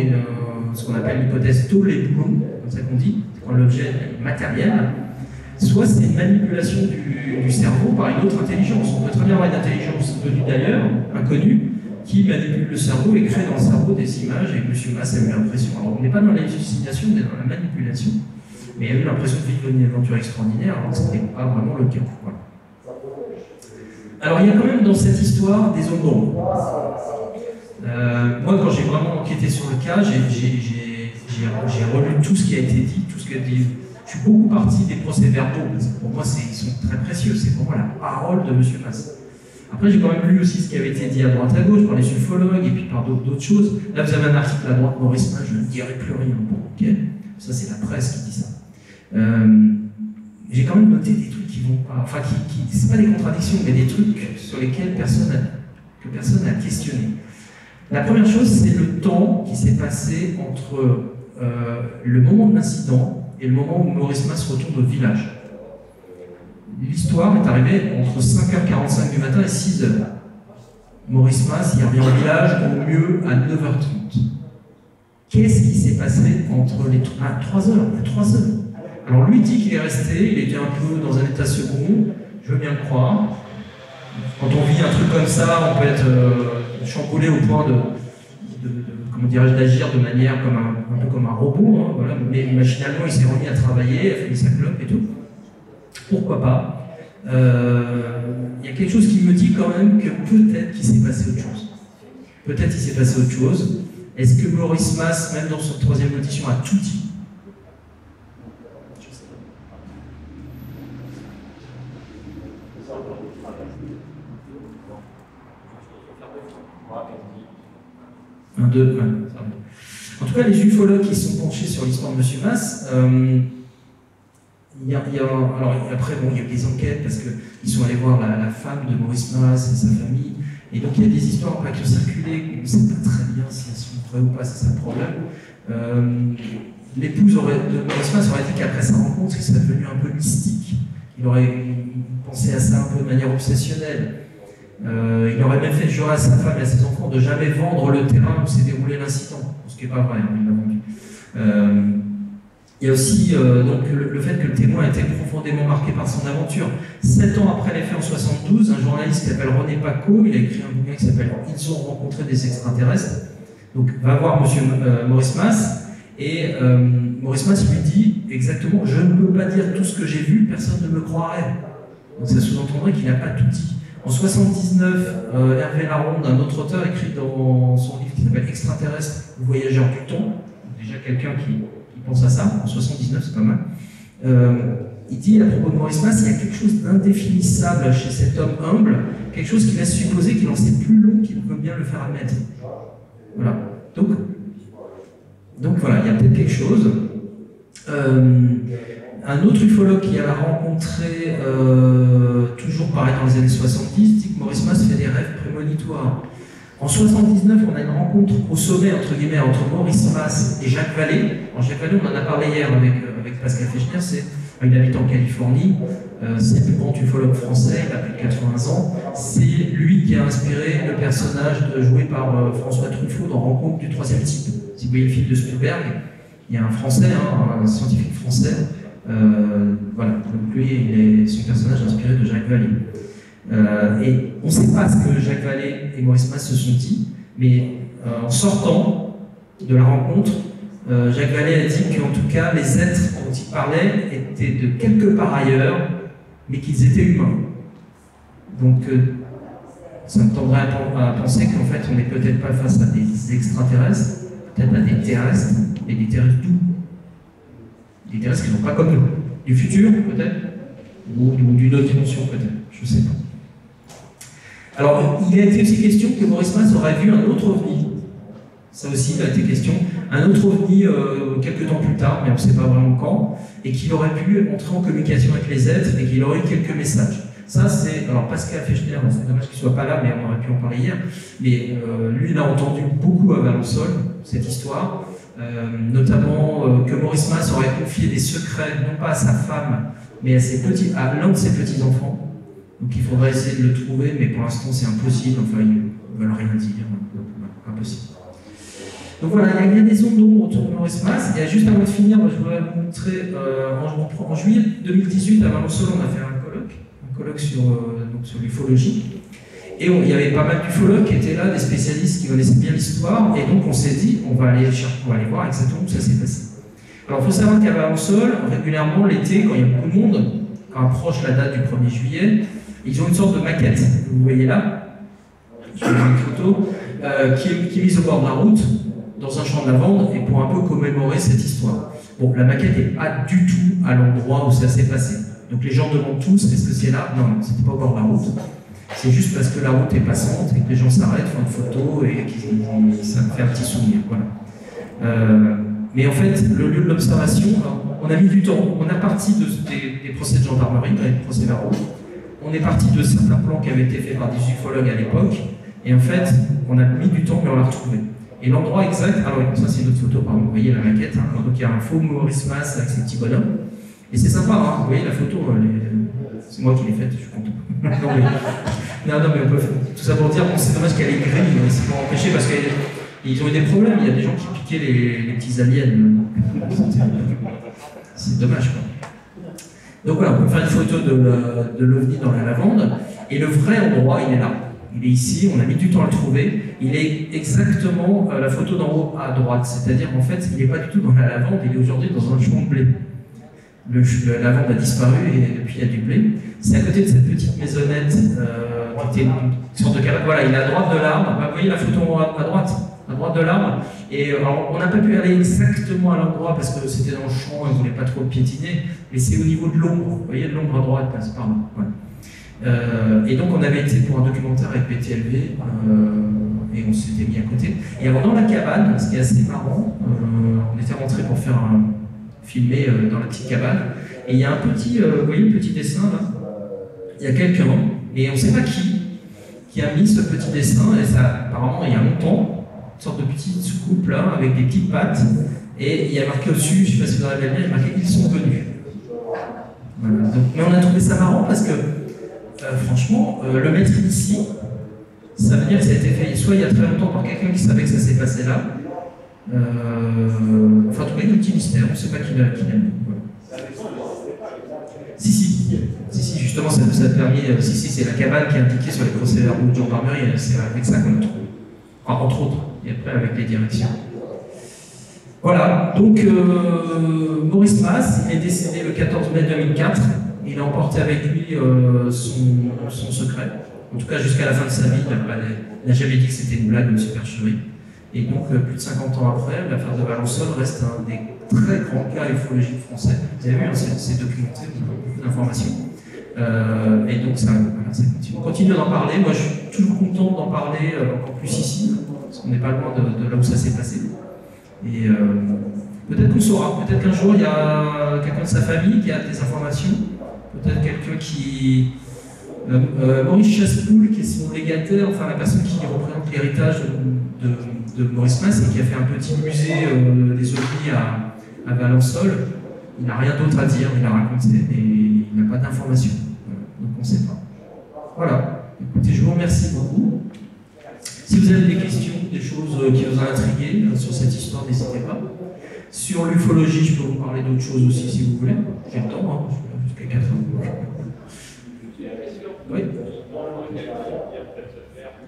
ce qu'on appelle l'hypothèse tôle et boulon, comme ça qu'on dit, quand l'objet est matériel, soit c'est une manipulation du cerveau par une autre intelligence. On peut très bien avoir une intelligence venue d'ailleurs, inconnue, qui manipule le cerveau et crée dans le cerveau des images, et M. Mas a eu l'impression. Alors on n'est pas dans l'hallucination, on est dans la manipulation, mais il a eu l'impression de vivre une aventure extraordinaire, alors que ce n'était pas vraiment le cas. Voilà. Alors il y a quand même dans cette histoire des zones d'ombre. Moi quand j'ai vraiment enquêté sur le cas, j'ai relu tout ce qui a été dit, tout ce qui a été dit. Je suis beaucoup parti des procès-verbaux, parce que pour moi, ils sont très précieux, c'est vraiment la parole de M. Mas. Après, j'ai quand même lu aussi ce qui avait été dit à droite à gauche par les ufologues et puis par d'autres choses. Là, vous avez un article à droite, Maurice Mas, je ne dirai plus rien. Bon, ok, ça c'est la presse qui dit ça. J'ai quand même noté des trucs qui vont pas, enfin, c'est pas des contradictions, mais des trucs sur lesquels personne n'a questionné. La première chose, c'est le temps qui s'est passé entre le moment de l'incident et le moment où Maurice Mas retourne au village. L'histoire est arrivée entre 5h45 du matin et 6h. Maurice Mas, il revient au village au mieux à 9h30. Qu'est-ce qui s'est passé entre les 3 heures? Il y a 3 heures. Alors lui dit qu'il est resté, il était un peu dans un état second, je veux bien le croire. Quand on vit un truc comme ça, on peut être chamboulé au point comment dirais-je, d'agir de manière un peu comme un robot, hein, voilà. Mais machinalement il s'est remis à travailler, a fait sa clope et tout. Pourquoi pas? Il y a quelque chose qui me dit quand même que peut-être qu'il s'est passé autre chose. Peut-être qu'il s'est passé autre chose. Est-ce que Maurice Mas, même dans son troisième audition, a tout dit? Un, deux, en tout cas, les ufologues qui sont penchés sur l'histoire de M. Mas, alors après, bon, il y a eu des enquêtes parce qu'ils sont allés voir la femme de Maurice Mas et sa famille, et donc il y a des histoires qui ont circulé, on ne sait pas très bien si elles sont vraies ou pas, c'est ça le problème. L'épouse de Maurice Mas aurait dit qu'après sa rencontre, il serait devenu un peu mystique. Il aurait pensé à ça un peu de manière obsessionnelle. Il aurait même fait jurer à sa femme et à ses enfants de jamais vendre le terrain où s'est déroulé l'incident, ce qui n'est pas vrai, hein, il l'a vendu. Il y a aussi donc, le fait que le témoin a été profondément marqué par son aventure. 7 ans après les faits en 72, un journaliste qui s'appelle René Paco, il a écrit un bouquin qui s'appelle « Ils ont rencontré des extraterrestres ». Donc va voir Maurice Mas, et Maurice Mas lui dit exactement « Je ne peux pas dire tout ce que j'ai vu, personne ne me croirait ». Donc ça sous-entendrait qu'il n'a pas tout dit. En 79, Hervé Laronde, un autre auteur, écrit dans son livre qui s'appelle « Extraterrestre ou voyageur du temps », déjà quelqu'un qui pense à ça, en 79, c'est pas mal. Il dit à propos de Maurice Mas, il y a quelque chose d'indéfinissable chez cet homme humble, quelque chose qui laisse supposer qu'il en sait plus long qu'il peut bien le faire admettre. Voilà. Donc voilà, il y a peut-être quelque chose. Un autre ufologue qui a rencontré, toujours pareil dans les années 70, dit que Maurice Mas fait des rêves prémonitoires. En 79, on a une rencontre au sommet, entre guillemets, entre Maurice Mas et Jacques Vallée. Alors, Jacques Vallée, on en a parlé hier avec Pascal Fechner, il habite en Californie, c'est le plus grand ufologue français, il a plus de 80 ans. C'est lui qui a inspiré le personnage joué par François Truffaut dans Rencontre du troisième type. Si vous voyez le film de Spielberg, il y a un Français, un scientifique français, voilà, donc lui, son personnage est inspiré de Jacques Vallée. Et on ne sait pas ce que Jacques Vallée et Maurice Mas se sont dit, mais en sortant de la rencontre, Jacques Vallée a dit qu'en tout cas, les êtres dont il parlait étaient de quelque part ailleurs, mais qu'ils étaient humains. Donc, ça me tendrait à penser qu'en fait, on n'est peut-être pas face à des extraterrestres, peut-être à des terrestres, et des terrestres doux. Des terrestres qui ne sont pas comme nous. Du futur, peut-être, ou d'une autre dimension, peut-être, je ne sais pas. Alors, il a été aussi question que Maurice Mas aurait vu un autre ovni. Ça aussi, il a été question. Un autre ovni quelques temps plus tard, mais on ne sait pas vraiment quand, et qu'il aurait pu entrer en communication avec les êtres et qu'il aurait eu quelques messages. Ça, c'est. Alors, Pascal Fechner, c'est dommage qu'il ne soit pas là, mais on aurait pu en parler hier. Mais lui, il a entendu beaucoup à Valensole, cette histoire, notamment que Maurice Mas aurait confié des secrets, non pas à sa femme, mais à l'un de ses petits-enfants. Donc, il faudrait essayer de le trouver, mais pour l'instant, c'est impossible. Enfin, ils ne veulent rien dire. Impossible. Donc voilà, il y a bien des ondes d'ombre autour de Maurice Mas. Et juste avant de finir, je voudrais vous montrer, en juillet 2018, à Valensole, on a fait un colloque sur l'ufologie. Et il y avait pas mal d'ufologues qui étaient là, des spécialistes qui connaissaient bien l'histoire. Et donc on s'est dit, on va aller voir exactement où ça s'est passé. Alors il faut savoir qu'à Valensole, régulièrement l'été, quand il y a beaucoup de monde, quand approche la date du 1er juillet, ils ont une sorte de maquette, que vous voyez là, sur une photo, qui est mise au bord de la route, dans un champ de lavande, et pour un peu commémorer cette histoire. Bon, la maquette n'est pas du tout à l'endroit où ça s'est passé. Donc les gens demandent tous, est-ce que c'est là? Non, c'était pas au bord de la route. C'est juste parce que la route est passante et que les gens s'arrêtent, font une photo et ça me fait un petit souvenir. Voilà. Mais en fait, le lieu de l'observation, on a mis du temps. On a parti des procès de gendarmerie, des procès verbaux. On est parti de certains plans qui avaient été faits par des ufologues à l'époque. Et en fait, on a mis du temps, mais on l'a retrouvé. Et l'endroit exact, alors ça c'est une autre photo, pardon, vous voyez la maquette, hein, donc il y a un faux Maurice Mas avec ses petits bonhommes. Et c'est sympa, hein, vous voyez la photo, c'est moi qui l'ai faite, je suis content. non, mais on peut faire tout ça pour dire, bon, c'est dommage qu'elle est grise, mais c'est pour empêcher parce qu'ils ont eu des problèmes, il y a des gens qui piquaient les petits aliens. C'est dommage, quoi. Donc voilà, on peut faire une photo de l'OVNI dans la lavande, et le vrai endroit, il est là. Il est ici, on a mis du temps à le trouver. Il est exactement la photo d'en haut à droite, c'est-à-dire en fait, il n'est pas du tout dans la lavande, il est aujourd'hui dans un champ de blé. La lavande a disparu et depuis il y a du blé. C'est à côté de cette petite maisonnette qui était une sorte de cabane. Voilà, il est à droite de l'arbre. Vous voyez la photo à droite de l'arbre. Et alors, on n'a pas pu aller exactement à l'endroit parce que c'était dans le champ et on ne voulait pas trop le piétiner, mais c'est au niveau de l'ombre. Vous voyez de l'ombre à droite, c'est par là. Voilà. Et donc on avait été pour un documentaire avec PTLV et on s'était mis à côté. Et alors dans la cabane, ce qui est assez marrant, on était rentré pour faire filmer dans la petite cabane, et il y a un petit, vous voyez le petit dessin là, il y a quelqu'un, et on ne sait pas qui a mis ce petit dessin, et ça apparemment il y a longtemps, une sorte de petite soucoupe là, avec des petites pattes, et il y a marqué au-dessus, je ne sais pas si vous avez bien, il y a marqué « Ils sont venus ». Voilà. Donc, mais on a trouvé ça marrant parce que franchement, le mettre ici, ça veut dire que ça a été fait soit il y a très longtemps par quelqu'un qui savait que ça s'est passé là, enfin, trouver un petit mystère, on ne sait pas qui l'a mis. Voilà. Si, justement, ça a permis. C'est la cabane qui est indiquée sur les procès-verbaux de gendarmerie, c'est avec ça qu'on l'a trouvé. Enfin, entre autres, et après avec les directions. Voilà, donc Maurice Mas, il est décédé le 14 mai 2004. Il a emporté avec lui son secret. En tout cas, jusqu'à la fin de sa vie, il n'a jamais dit que c'était une blague, une supercherie. Et donc, plus de 50 ans après, l'affaire de Valensole reste un des très grands cas ufologiques français. Vous avez vu, hein, c'est documenté, beaucoup d'informations. Et donc, ça continue. On continue d'en parler. Moi, je suis toujours content d'en parler encore plus ici, parce qu'on n'est pas loin de là où ça s'est passé. Et peut-être qu'on saura. Peut-être qu'un jour, il y a quelqu'un de sa famille qui a des informations. Peut-être quelqu'un qui Maurice Chassepoul, qui est son légataire, enfin la personne qui représente l'héritage de Maurice Mas et qui a fait un petit musée des ovnis à Valençol, il n'a rien d'autre à dire, il a raconté, et il n'a pas d'informations. Donc on ne sait pas. Voilà. Écoutez, je vous remercie beaucoup. Si vous avez des questions, des choses qui vous ont intrigué sur cette histoire, n'hésitez pas. Sur l'ufologie, je peux vous parler d'autres choses aussi si vous voulez. J'ai le temps, hein, jusqu'à 4 heures. Oui.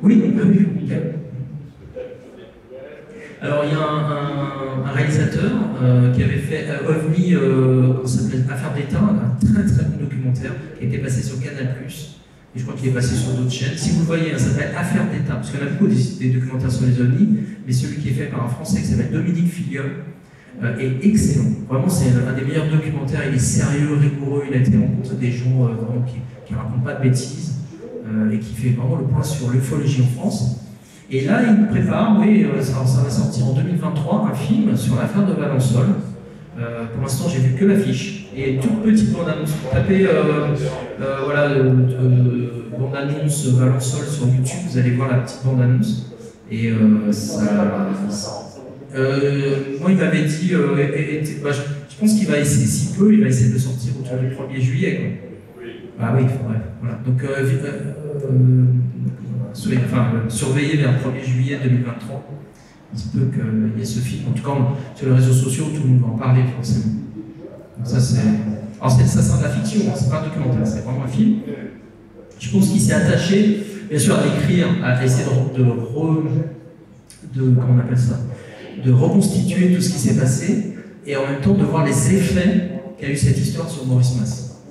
Oui, oui. Alors, il y a un réalisateur qui avait fait OVNI, on s'appelle Affaire d'État, un très très bon documentaire qui a été passé sur Canal+. Et je crois qu'il est passé sur d'autres chaînes. Si vous le voyez, ça s'appelle Affaire d'État, parce qu'il y en a beaucoup des documentaires sur les OVNI, mais celui qui est fait par un Français qui s'appelle Dominique Filleul est excellent. Vraiment, c'est un des meilleurs documentaires. Il est sérieux, rigoureux, il a été rencontré des gens vraiment qui ne racontent pas de bêtises et qui fait vraiment le point sur l'ufologie en France. Et là, il prépare, oui, ça va sortir en 2023, un film sur l'affaire de Valençol. Pour l'instant, j'ai vu que l'affiche. Et toute petite bande-annonce. Vous tapez voilà, bande-annonce Valençol sur YouTube, vous allez voir la petite bande-annonce. Et moi, il m'avait dit, je pense qu'il va essayer, si peu, il va essayer de le sortir autour du 1er juillet. Quoi. Ah oui, bref, voilà. Donc, surveiller vers le 1er juillet 2023. Il se peut qu'il y ait ce film. En tout cas, sur les réseaux sociaux, tout le monde va en parler, forcément. Donc ça, c'est... Alors, ça, c'est de la fiction, hein, c'est pas un documentaire, c'est vraiment un film. Je pense qu'il s'est attaché, bien sûr, à écrire, à essayer comment on appelle ça, de reconstituer tout ce qui s'est passé, et en même temps de voir les effets qu'a eu cette histoire sur Maurice Mas.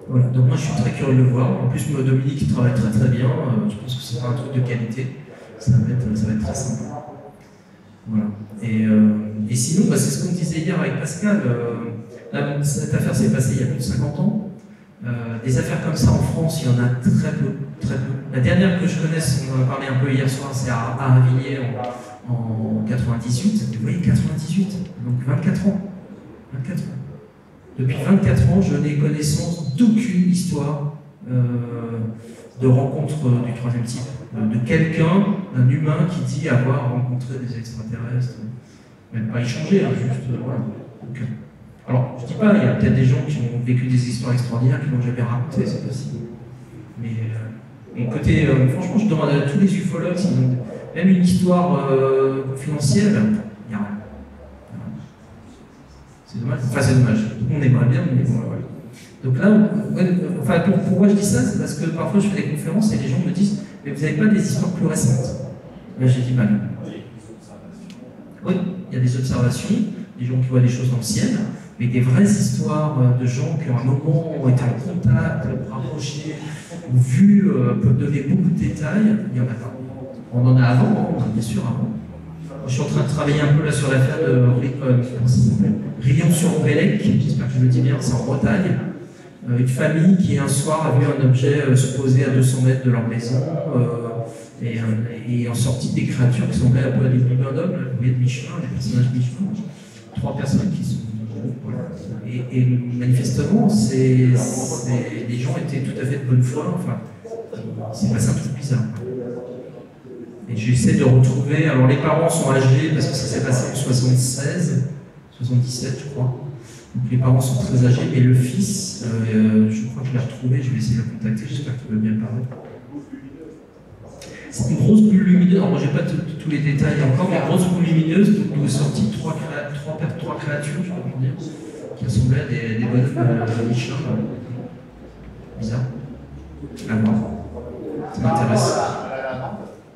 Voilà, donc moi je suis très curieux de le voir. En plus, Dominique travaille très très bien. Je pense que c'est un truc de qualité. Ça va être très sympa. Voilà. Et sinon, c'est ce qu'on disait hier avec Pascal. Cette affaire s'est passée il y a plus de 50 ans. Des affaires comme ça en France, il y en a très peu. La dernière que je connaisse, on en a parlé un peu hier soir, c'est à Arvilliers en 98. Vous voyez, 98, donc 24 ans. 24 ans. Depuis 24 ans, je n'ai connaissance d'aucune histoire de rencontre du troisième type. De quelqu'un, d'un humain qui dit avoir rencontré des extraterrestres. Même pas échangé, hein, juste. Voilà. Donc, alors, je dis pas, il y a peut-être des gens qui ont vécu des histoires extraordinaires qui n'ont jamais raconté, c'est possible. Mais écoutez, franchement, je demande à tous les ufologues s'ils ont même une histoire confidentielle, il n'y a rien. C'est dommage. Enfin, c'est dommage. On aimerait bien, mais bon, voilà. Donc là, pourquoi je dis ça, c'est parce que parfois je fais des conférences et les gens me disent « Mais vous n'avez pas des histoires plus récentes ?» Là, j'ai dit « Bah non. » Oui, il y a des observations, des gens qui voient des choses dans le ciel, mais des vraies histoires de gens qui, à un moment, ont été en contact, rapprochés, ou vu, peuvent donner beaucoup de détails, il n'y en a pas. On en a avant, bien sûr, avant. Je suis en train de travailler un peu là sur l'affaire de Rion-sur-Bellec, j'espère que je le dis bien, c'est en Bretagne. Une famille qui un soir a vu un objet se poser à 200 mètres de leur maison et en sortie des créatures qui semblaient un peu des bonhommes, vous voyez de Michelin, les personnages Michelin, 3 personnes qui sont... Voilà. Et manifestement, les gens étaient tout à fait de bonne foi, enfin, il s'est passé un truc bizarre. Et j'essaie de retrouver, alors les parents sont âgés parce que ça s'est passé en 77 je crois. Donc les parents sont très âgés, et le fils, je crois que je l'ai retrouvé, je vais essayer de le contacter, j'espère qu'il veut bien parler. C'est une grosse boule lumineuse, alors moi j'ai pas tous les détails encore, mais une grosse boule lumineuse, donc nous est sorti 3 créatures, je peux dire, qui ressemblaient à des bonhommes Michelin. Bizarre. À voir. Ça m'intéresse.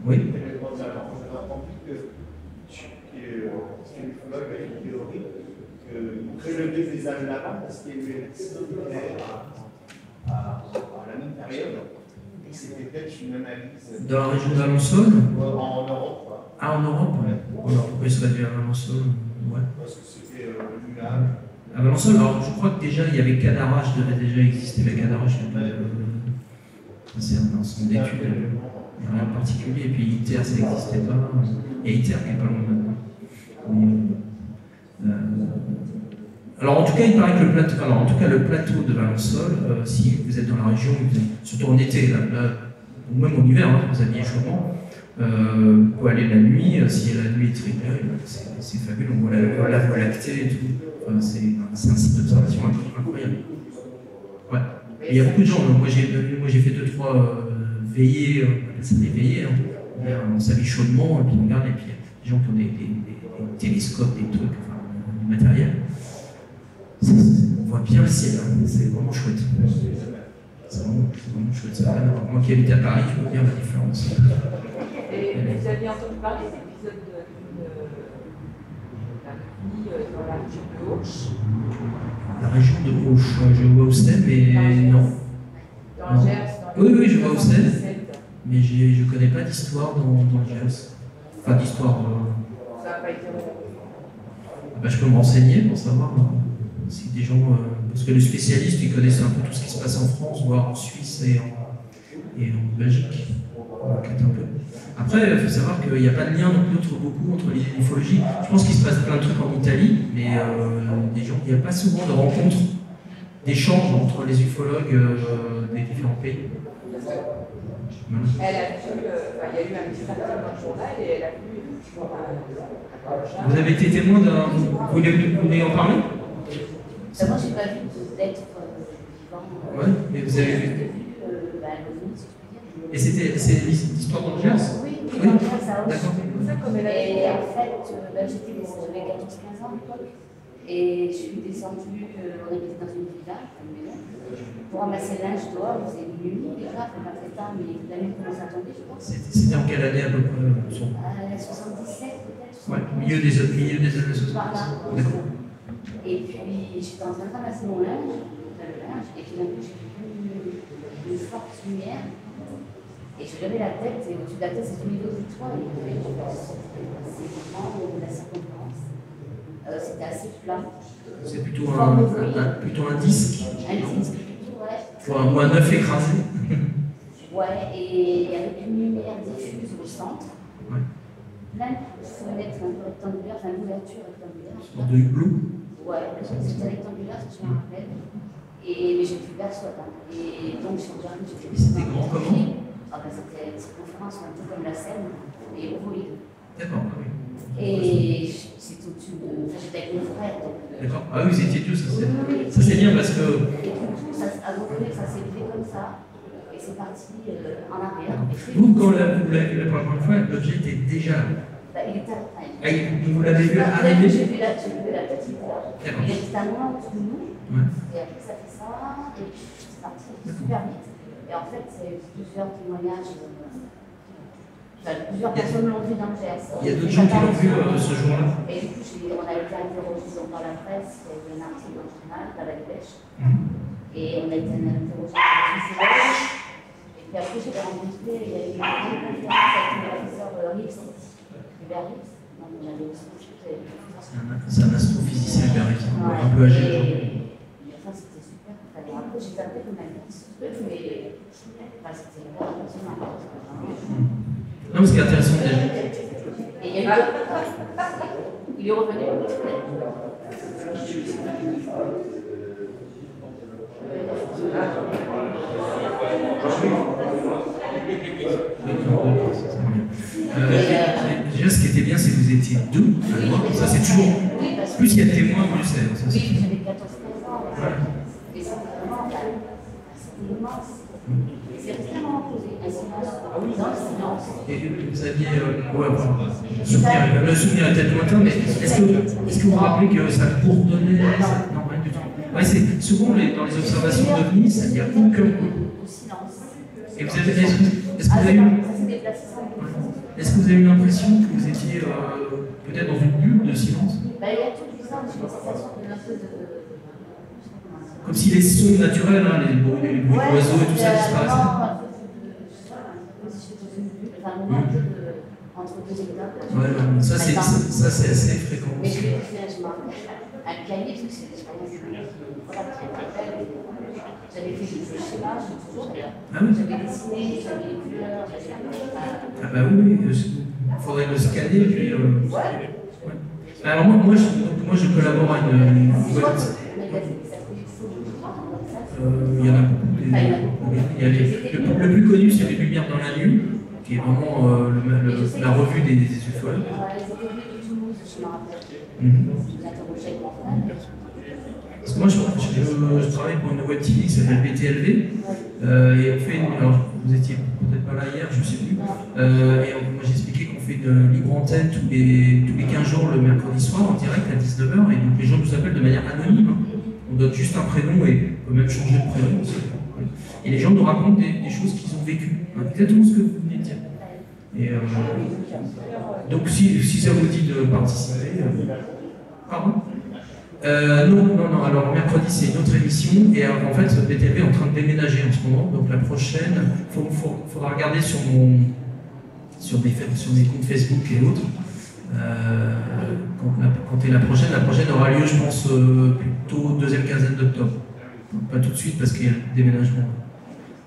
Oui. Prélever des âmes là-bas parce qu'il y a eu un accident nucléaire à la même période. Et c'était peut-être une analyse. Dans la région de Valençol ? En Europe, quoi. Ah, en Europe, ouais. En Europe, il serait dû à Valençol, ouais. Parce que c'était l'ULAM. À Valençol, alors je crois que déjà il y avait Cadarache, devait déjà exister, mais Cadarache n'est pas. C'est un centre d'études, il n'y a rien de particulier. Et puis ITER, ça n'existait pas. Il y a ITER qui n'est pas loin maintenant. Alors en tout cas, il paraît que le plateau de Valençol, si vous êtes dans la région, surtout en été, là, ou même en hiver, hein, vous habillez chaudement, vous pouvez aller la nuit, si la nuit est très claire, c'est fabuleux, on voit la Voie lactée et tout. C'est un site d'observation incroyable. Ouais. Et il y a beaucoup de gens, moi j'ai fait 2-3 veillées, on appelle ça des veillées, hein. On s'habille chaudement, et puis on regarde, et puis il y a des gens qui ont des télescopes, des trucs, enfin, du matériel. On voit bien le ciel, hein. C'est vraiment chouette. C'est vraiment chouette. Ça, moi qui habite à Paris, je vois bien la différence. Et vous aviez entendu parler d'épisodes dans la région de Auch? La région de Auch, je vois où c'est, mais non. Dans le Gers? Oui, je vois où c'est, mais je ne connais pas d'histoire dans le Gers. Enfin, d'histoire. Ça n'a pas été je peux me renseigner pour savoir si des gens. Parce que les spécialistes, ils connaissent un peu tout ce qui se passe en France, voire en Suisse et en Belgique. On enquête un peu. Après, il faut savoir qu'il n'y a pas de lien beaucoup entre les ufologies. Je pense qu'il se passe plein de trucs en Italie, mais il n'y a pas souvent de rencontres, d'échanges entre les ufologues des différents pays. Elle a vu, il y a eu un petit article dans le journal et elle a vu effectivement. Vous avez été témoin d'un. Vous voulez en parler? Moi, je n'ai pas vu d'être vivant. Ouais, mais vous avez vu. Et c'est l'histoire dans le Gers? Oui, dans le Gers, ça aussi. D'accord. Et en fait, j'avais 14-15 ans à l'époque. Et je suis descendue, on habitait dans une villa, une maison, pour ramasser le linge dehors. Il faisait minuit déjà, pas très tard, mais la nuit commençait à tomber, je pense. C'était en quelle année à peu près? 77 peut-être. Ouais, milieu des années 70. D'accord. Et puis, j'étais en train de ramasser mon linge, et puis d'un coup, j'ai vu une forte lumière. Et je levais la tête, et au-dessus de la tête, c'était au niveau du toit, et c'est vraiment au niveau de la circonférence. C'était assez plat. C'est plutôt un disque? Un disque, ouais. Ou un œuf écrasé? Ouais, et avec une lumière diffuse au centre. Ouais. Plein de fenêtres un peu rectangulaires, enfin une ouverture rectangulaire. De hublot? Ouais, c'était rectangulaire, ça je me rappelle. Mais j'ai plus personne. Et donc j'ai regardé, j'ai fait. C'était grand comment? C'était une circonférence un peu comme la Seine, mais ovoïde. D'accord, oui. Et c'était au-dessus de. Enfin, j'étais avec mon frère. D'accord. Ah oui, vous étiez deux, ça c'est bien parce que. Et du coup, à Beauvais, ça s'est levé comme ça. Et c'est parti en arrière. Vous, quand vous l'avez vu la première fois, l'objet était déjà là. Il était à la taille. Vous l'avez vu arriver? J'ai vu la petite là. D'accord. Il était à loin au-dessus de nous. Ouais. Et après, ça fait ça. Et puis, c'est parti super vite. Et en fait, c'est plusieurs témoignages. Plusieurs personnes l'ont vu dans le Gers. Il y a d'autres gens qui l'ont vu ce jour-là. Et du coup, on a été interrogés par la presse, il y a eu un article dans le journal, dans la dépêche. Et on a été interrogés par la presse. Et puis après, j'ai rencontré, il y a eu une grande conférence avec le professeur Rives, Hubert Rives. Donc, on avait aussi discuté. C'est un astrophysicien Hubert Rives, un peu âgé. Enfin, c'était super. Après, j'ai tapé comme un petit truc, mais c'était hyper impressionnant. Non, mais ce qui est intéressant déjà. Et il y a eu il est revenu. Déjà, ce qui était bien, c'est que vous étiez deux à voir. Ça, c'est toujours. Plus il y a de témoins, plus c'est. Oui, j'avais 14-15 ans. Et c'était vraiment. C'était immense. C'est extrêmement posé, un silence, dans le silence. Et vous aviez. Le souvenir est peut-être lointain, mais est-ce que vous vous rappelez que ça bourdonnait? Non, rien du tout. Ouais, c'est souvent dans les observations d'OVNI, il n'y a aucun bruit. Au silence. Et vous avez. Est-ce que vous avez eu l'impression que vous étiez peut-être dans une bulle de silence? Il y a tout du temps, j'ai une sensation de un peu de. Comme si les sons naturels, hein, les bruits d'oiseaux et tout ça disparaissaient. Entre deux étapes. Ouais, ça c'est assez fréquent. Mais je l'ai fait, je marque un cahier, parce que c'est l'expérience qui m'appelle. J'avais fait des schémas, j'ai toujours d'ailleurs. J'avais dessiné, j'avais les couleurs, j'avais. Ah bah oui, il faudrait le scanner et puis. Ouais. Alors moi, je collabore à une web. Il y en a beaucoup. Le plus connu, c'est Les Lumières dans la nuit, qui est vraiment la revue des ufologues. Parce que moi, je travaille pour une web TV qui s'appelle BTLV, et on fait alors, vous étiez peut-être pas là hier, je ne sais plus, et moi j'ai expliqué qu'on fait une libre antenne tous les 15 jours le mercredi soir en direct à 19h, et donc les gens nous appellent de manière anonyme. On donne juste un prénom et on peut même changer de prénom aussi. Et les gens nous racontent des choses qu'ils ont vécues, exactement ce que vous venez de dire. Et, donc si ça vous dit de participer, pardon. Non, alors mercredi c'est une autre émission, et en fait BTV est en train de déménager en ce moment, donc la prochaine, faudra regarder sur mes comptes Facebook et autres, quand est la prochaine aura lieu je pense plutôt deuxième quinzaine d'octobre, pas tout de suite parce qu'il y a le déménagement,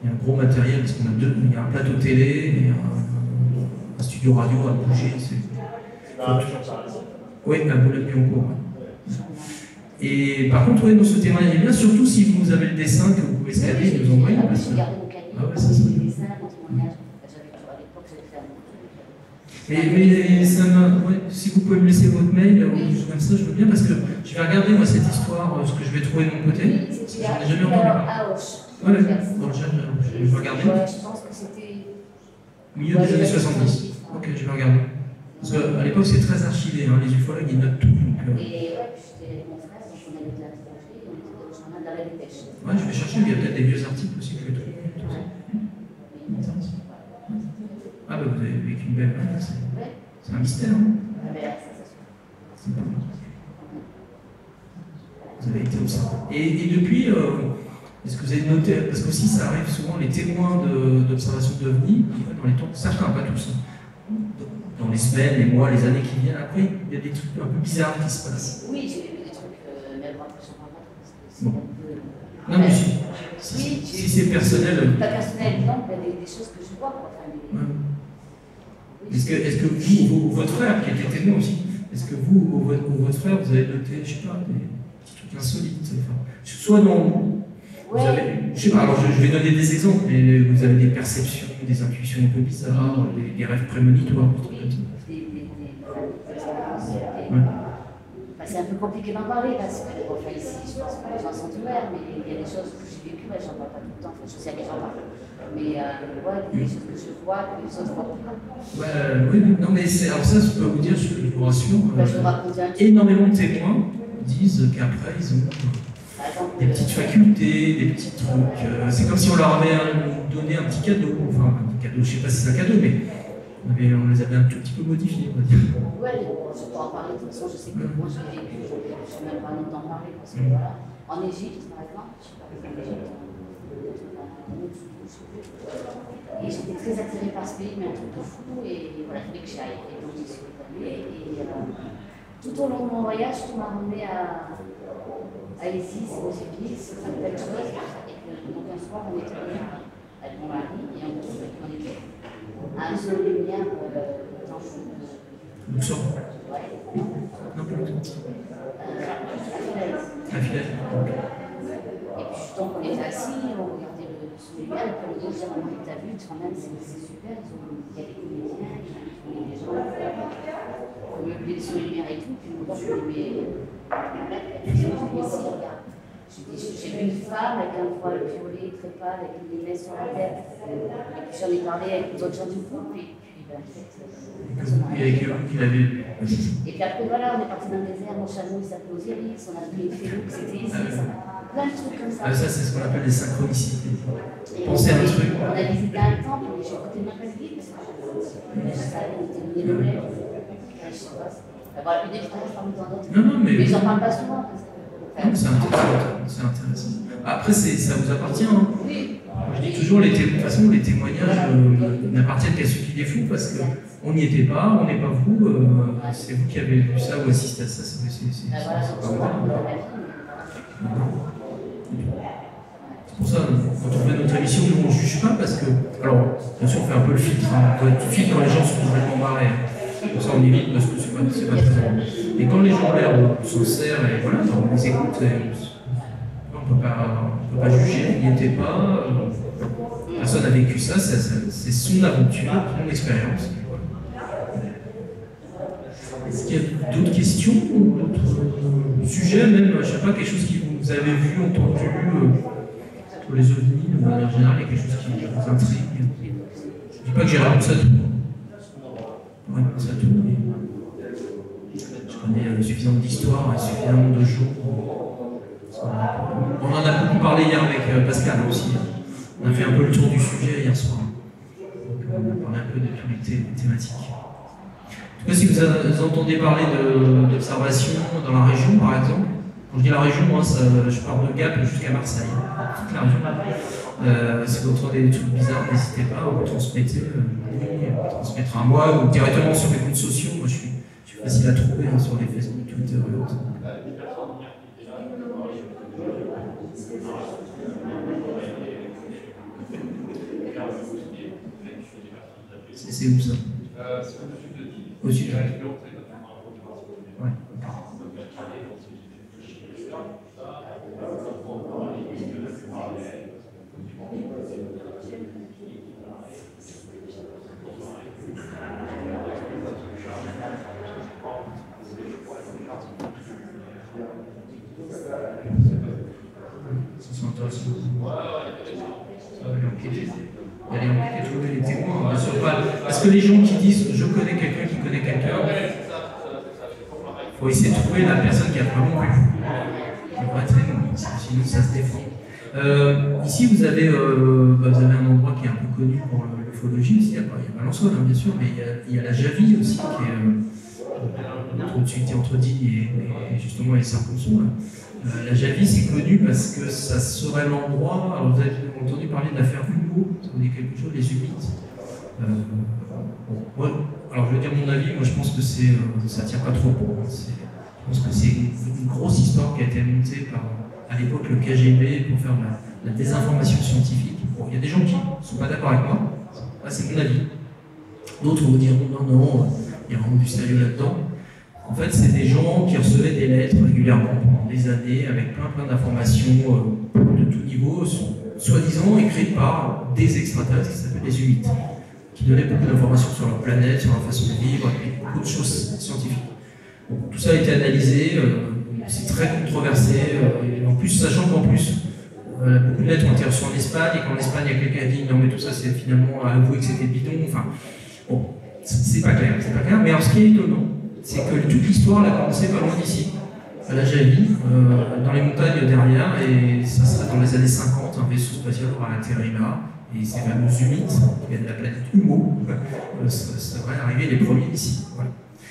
il y a un gros matériel, parce qu'il y a un plateau télé et un studio radio à bouger. Oui, à Boulogne-Billancourt. Et par contre, oui, ce témoignage est bien, surtout si vous avez le dessin que vous pouvez scanner et nous envoyer. Ah ouais, ça c'est bien. Mais si vous pouvez me laisser votre mail ou des choses comme ça, je veux bien, parce que je vais regarder moi cette histoire, ce que je vais trouver de mon côté. J'en ai jamais entendu parler. Ouais, je vais regarder. Je pense que c'était milieu des années 70. Ok, je vais regarder. Parce qu'à l'époque, c'est très archivé, hein, les ufologues, ils notent tout. Donc, et ouais, puis j'étais avec mon frère, donc on avait de la photography, on était dans le jardin de la dépêche. Ouais, je vais chercher, il y a peut-être des vieux articles aussi que je vais trouver. Ah bah vous avez vécu une belle vie, c'est un mystère. Hein. Vous avez été observé. Et depuis, est-ce que vous avez noté, parce qu'aussi ça arrive souvent, les témoins d'observation d'OVNI, dans les temps, certains, pas tous, dans les semaines, les mois, les années qui viennent après, il y a des trucs un peu bizarres qui se passent. Oui, j'ai vu des trucs, mais après, je ne parle pas parce que c'est bon. un peu... Non, mais si c'est personnel... Pas personnel, non, il y a des choses que je vois. Enfin, Est-ce que vous, ou votre frère, qui était témoin aussi, est-ce que vous ou votre frère, vous avez noté, je sais pas, des petits trucs insolites, enfin, soit non... Vous avez, je sais pas, alors je vais donner des exemples, mais vous avez des perceptions, des intuitions un peu bizarres, des rêves prémonitoires, des trucs comme ça. C'est un peu compliqué d'en parler parce que enfin, ici, je pense que les gens sont ouverts, mais il y a des choses que j'ai vécues, j'en parle pas tout le temps, je sais à qui j'en parle. Mais des choses que je vois, que les autres voient pas. Oui, non, mais alors ça, je peux vous dire, je vous rassure, énormément de témoins disent qu'après, ils ont des petites facultés, des petits trucs. C'est comme si on leur avait donné un petit cadeau, enfin un cadeau, je sais pas si c'est un cadeau, mais on les avait un tout petit peu modifiés, on va dire. Oui, je peux en parler, de toute façon, je sais que moi je l'ai vécu, je n'ai même pas envie d'en parler, parce que voilà, en Égypte, par exemple, je suis pas en Égypte, et j'étais très attirée par ce pays, mais un truc de fou, et voilà, il fallait que j'y aille, et donc j'y suis allée, et tout au long de mon voyage, tout m'a ramené à Isis, aux églises, certaines choses, et donc un soir, on était venu avec mon mari, et on était à un seul lumière dans Nous sommes. Ouais. Non, plus longtemps. À Fidèle. Et puis donc on était assis, on regardait le lumière, et puis on dit, t'as vu, quand même, c'est super, il y a des comédiens, il y a des gens, on me met sur lumière et tout, puis moi je lui mets ici, regarde. J'ai vu une femme avec un voile violet, très pâle, avec une lunettes sur la tête. Et puis j'en ai parlé avec d'autres gens du groupe, et puis en fait, et qu'il avait vu. Et puis après, voilà, on est parti dans le désert, mon chameau il s'appelait Osiris, on a pris une féloux, c'était Isis, plein de trucs comme ça. Ça, c'est ce qu'on appelle des synchronicités. Pensez à un truc. On a visité un temple, mais j'ai écouté ma guide parce que je savais, on était venus de l'air. Je sais pas. Voilà, une expérience parmi tant d'autres. Non, mais j'en parle pas souvent. C'est intéressant. Après, ça vous appartient. Hein. Oui. Je dis toujours, de toute façon, les témoignages n'appartiennent qu'à ceux qui les font parce qu'on n'y était pas, on n'est pas vous, c'est vous qui avez vu ça ou assisté à ça. C'est pour ça, quand on fait notre émission, nous on ne juge pas parce que, alors, bien sûr, on fait un peu le filtre, hein. On peut être tout de suite quand les gens sont complètement barrés. Comme ça, on évite parce que c'est pas très drôle. Et quand les gens ont l'air sincères, et voilà, on les écoute, on ne peut pas juger, il n'y était pas, personne n'a vécu ça, c'est son aventure, son expérience. Est-ce qu'il y a d'autres questions ou d'autres sujets, même, je ne sais pas, quelque chose que vous avez vu, entendu sur les ovnis, de manière générale, il y a quelque chose qui vous intrigue? Je ne dis pas que j'ai répondu à tout. Je réponds à tout, mais je connais suffisamment d'histoires et suffisamment de jours. On en a beaucoup parlé hier avec Pascal aussi. On a fait un peu le tour du sujet hier soir. Donc, on a parlé un peu de toutes les thématiques. En tout cas, si vous entendez parler d'observation dans la région, par exemple, quand je dis la région, moi, je pars de Gap jusqu'à Marseille, toute la région. Si vous entendez des trucs bizarres, n'hésitez pas, vous transmettez, transmettre à moi ou directement sur mes comptes sociaux. Moi, je suis facile à trouver sur les Facebook, Twitter et autres. C'est où ça? Au sud. Ouais. C'est intéressant. Il y a les enquêtes, trouver les témoins, bien sûr pas. Parce que les gens qui disent je connais quelqu'un qui connaît quelqu'un, il faut essayer de trouver la personne qui a vraiment vu. Qui va être témoin, sinon ça se défend. Ici vous avez un endroit qui est un peu connu pour l'ufologie, il y a Valençois bien sûr, mais il y a la Javie aussi qui est au-dessus entre Digne et justement les Serponçons. La Javie, c'est connu parce que ça serait l'endroit. Alors, vous avez entendu parler de l'affaire Hugo, ça vous dit quelque chose, les Humites. Alors, je vais dire mon avis, moi je pense que ça ne tient pas trop bon. Je pense que c'est une grosse histoire qui a été montée par, à l'époque, le KGB pour faire la désinformation scientifique. Bon, il y a des gens qui ne sont pas d'accord avec moi, là c'est mon avis. D'autres vous diront non, il y a vraiment du sérieux là-dedans. En fait, c'est des gens qui recevaient des lettres régulièrement pendant des années avec plein d'informations de tout niveau, soi-disant écrites par des extraterrestres qui s'appellent les Humites, qui donnaient beaucoup d'informations sur leur planète, sur leur façon de vivre, et beaucoup de choses scientifiques. Bon, tout ça a été analysé, c'est très controversé, et en plus, sachant qu'en plus, beaucoup de lettres ont été reçues en Espagne, et qu'en Espagne, il y a quelqu'un qui a dit non mais tout ça c'est finalement à avouer que c'était bidon, enfin, bon, c'est pas clair, mais alors ce qui est étonnant, c'est que toute l'histoire a commencé pas loin d'ici, à la Javie, dans les montagnes derrière, et ça serait dans les années 50, un vaisseau spatial aura atterri là, et ces fameux Humites, qui viennent de la planète Humo, ça devrait arriver les premiers ici. Voilà.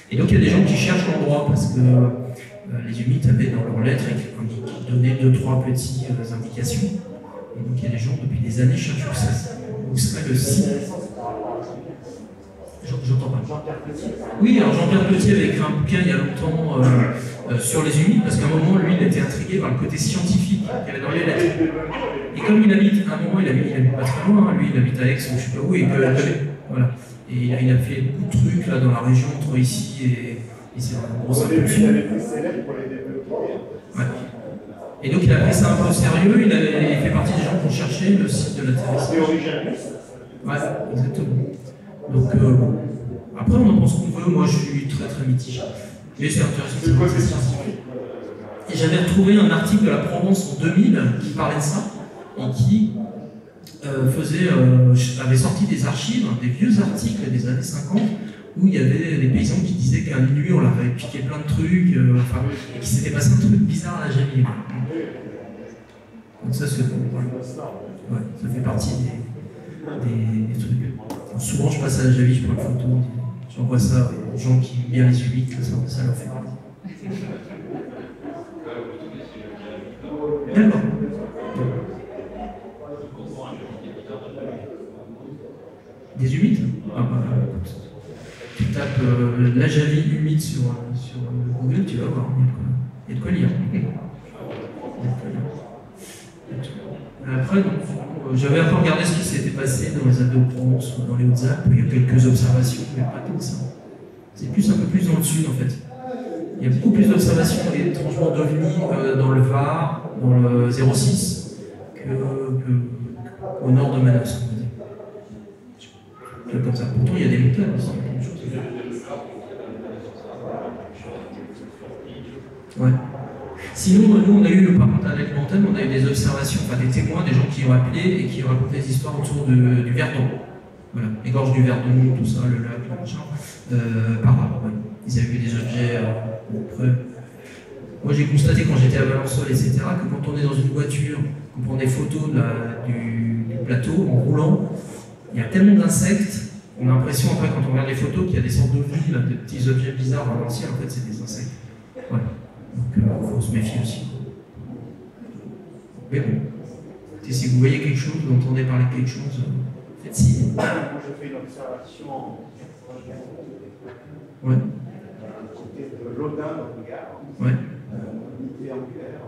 Et donc il y a des gens qui cherchent l'endroit, parce que les Humites avaient dans leurs lettres qui donnaient 2-3 petites indications, et donc il y a des gens depuis des années qui cherchent où serait le site. J'entends pas. Jean-Pierre Petit. Oui, alors Jean-Pierre Petit avait écrit un bouquin il y a longtemps sur les Humites, parce qu'à un moment, lui, il était intrigué par le côté scientifique qu'il y avait dans les lettres. Et comme il habite, à un moment, il habite pas très loin, lui, il habite à Aix ou je sais pas où, et voilà. Et il a fait beaucoup de trucs là dans la région entre ici et c'est une grosse impulsion. Ouais. Et donc il a pris ça un peu au sérieux, il fait partie des gens qui ont cherché le site de l'atterrissage. Ouais, exactement. Donc, après, on en pense qu'on veut. Moi, je suis très mitigé. Mais c'est intéressant. Et j'avais retrouvé un article de la Provence en 2000 qui parlait de ça et qui avait sorti des archives, des vieux articles des années 50 où il y avait des paysans qui disaient qu'à minuit, on leur avait piqué plein de trucs, et qu'il s'était passé un truc bizarre à la Javie. Donc ça, ça fait partie des trucs. Souvent, je passe à la Javie, je prends une photo, j'envoie ça aux gens qui aiment bien les Humites, ça leur fait plaisir. D'accord. Des Humites? Tu tapes la Javie Humide sur Google, tu vas voir, il y a de quoi lire. Après, j'avais un peu regardé ce qui s'était passé dans les Alpes-de-Provence ou dans les Hautes-Alpes. Il y a quelques observations, mais pas tant que ça. C'est un peu plus dans le sud en fait. Il y a beaucoup plus d'observations étrangement d'OVNI dans le Var, dans le 06, qu'au nord de Manos, on va dire. Comme ça. Pourtant, il y a des montagnes aussi. Ouais. Sinon, nous, on a eu, par contre, à l'île Montagne, on a eu des observations, enfin des témoins, des gens qui ont appelé et qui ont raconté des histoires autour du Verdon. Voilà, les gorges du Verdon, tout ça, le lac, le machin. Par là, ouais. Ils avaient vu des objets près. Moi, j'ai constaté quand j'étais à Valençol, etc., que quand on est dans une voiture, qu'on prend des photos du plateau en roulant, il y a tellement d'insectes, on a l'impression, après, quand on regarde les photos, qu'il y a des sortes d'ovnis, des petits objets bizarres à l'ancien, en fait, c'est des insectes. Voilà. Donc, il faut se méfier aussi. Mais bon, et si vous voyez quelque chose, vous entendez parler de quelque chose, faites signe. Moi, je fais une observation en 95. Ouais. Côté de l'Odin, dans le Gard. Ouais. Unité angulaire.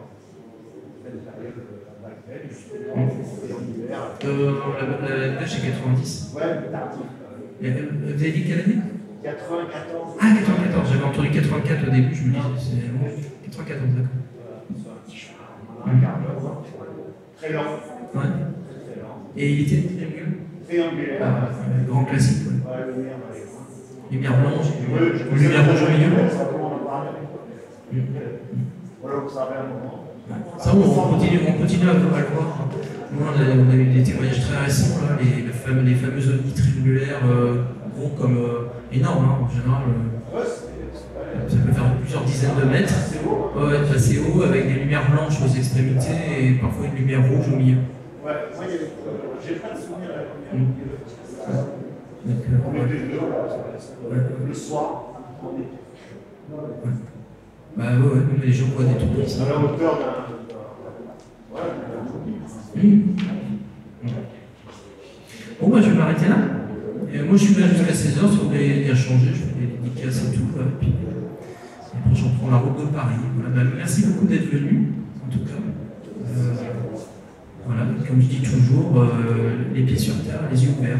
Cette période de la vague belge. Et en hiver. La belge, c'est 90. Ouais, tardif. Vous avez dit quelle année? 94. Ah, 94, j'avais entendu 84 au début, je me disais, c'est bon. 94, d'accord. Un quart d'heure. Très lent. Ouais. Très lent. Et il était triangulaire? Triangulaire. Ah, grand classique, ouais. Ouais, lumière dans les coins. Lumière blanche, Ouais, lumière rouge au milieu. Ça commence à parler. Voilà, vous savez un moment. Ça, on continue à le voir. Nous, on a eu des témoignages très récents, là, les fameux ovnis triangulaires, gros comme énormes, hein, en général. Ça peut faire plusieurs dizaines de mètres. Ouais, assez haut, avec des lumières blanches aux extrémités et parfois une lumière rouge au milieu. Ouais, moi, j'ai pas de souvenir de la première. On était deux, le soir, on était. Bah ouais, mais les gens voient des trucs comme ça. À la hauteur d'un. Bon, bah je vais m'arrêter là. Et moi, je suis là jusqu'à 16h, si vous voulez venir changer, je fais des dédicaces et tout. Et puis après, j'en prends la route de Paris. Voilà, bah, merci beaucoup d'être venu, en tout cas. Voilà, comme je dis toujours, les pieds sur terre, les yeux ouverts.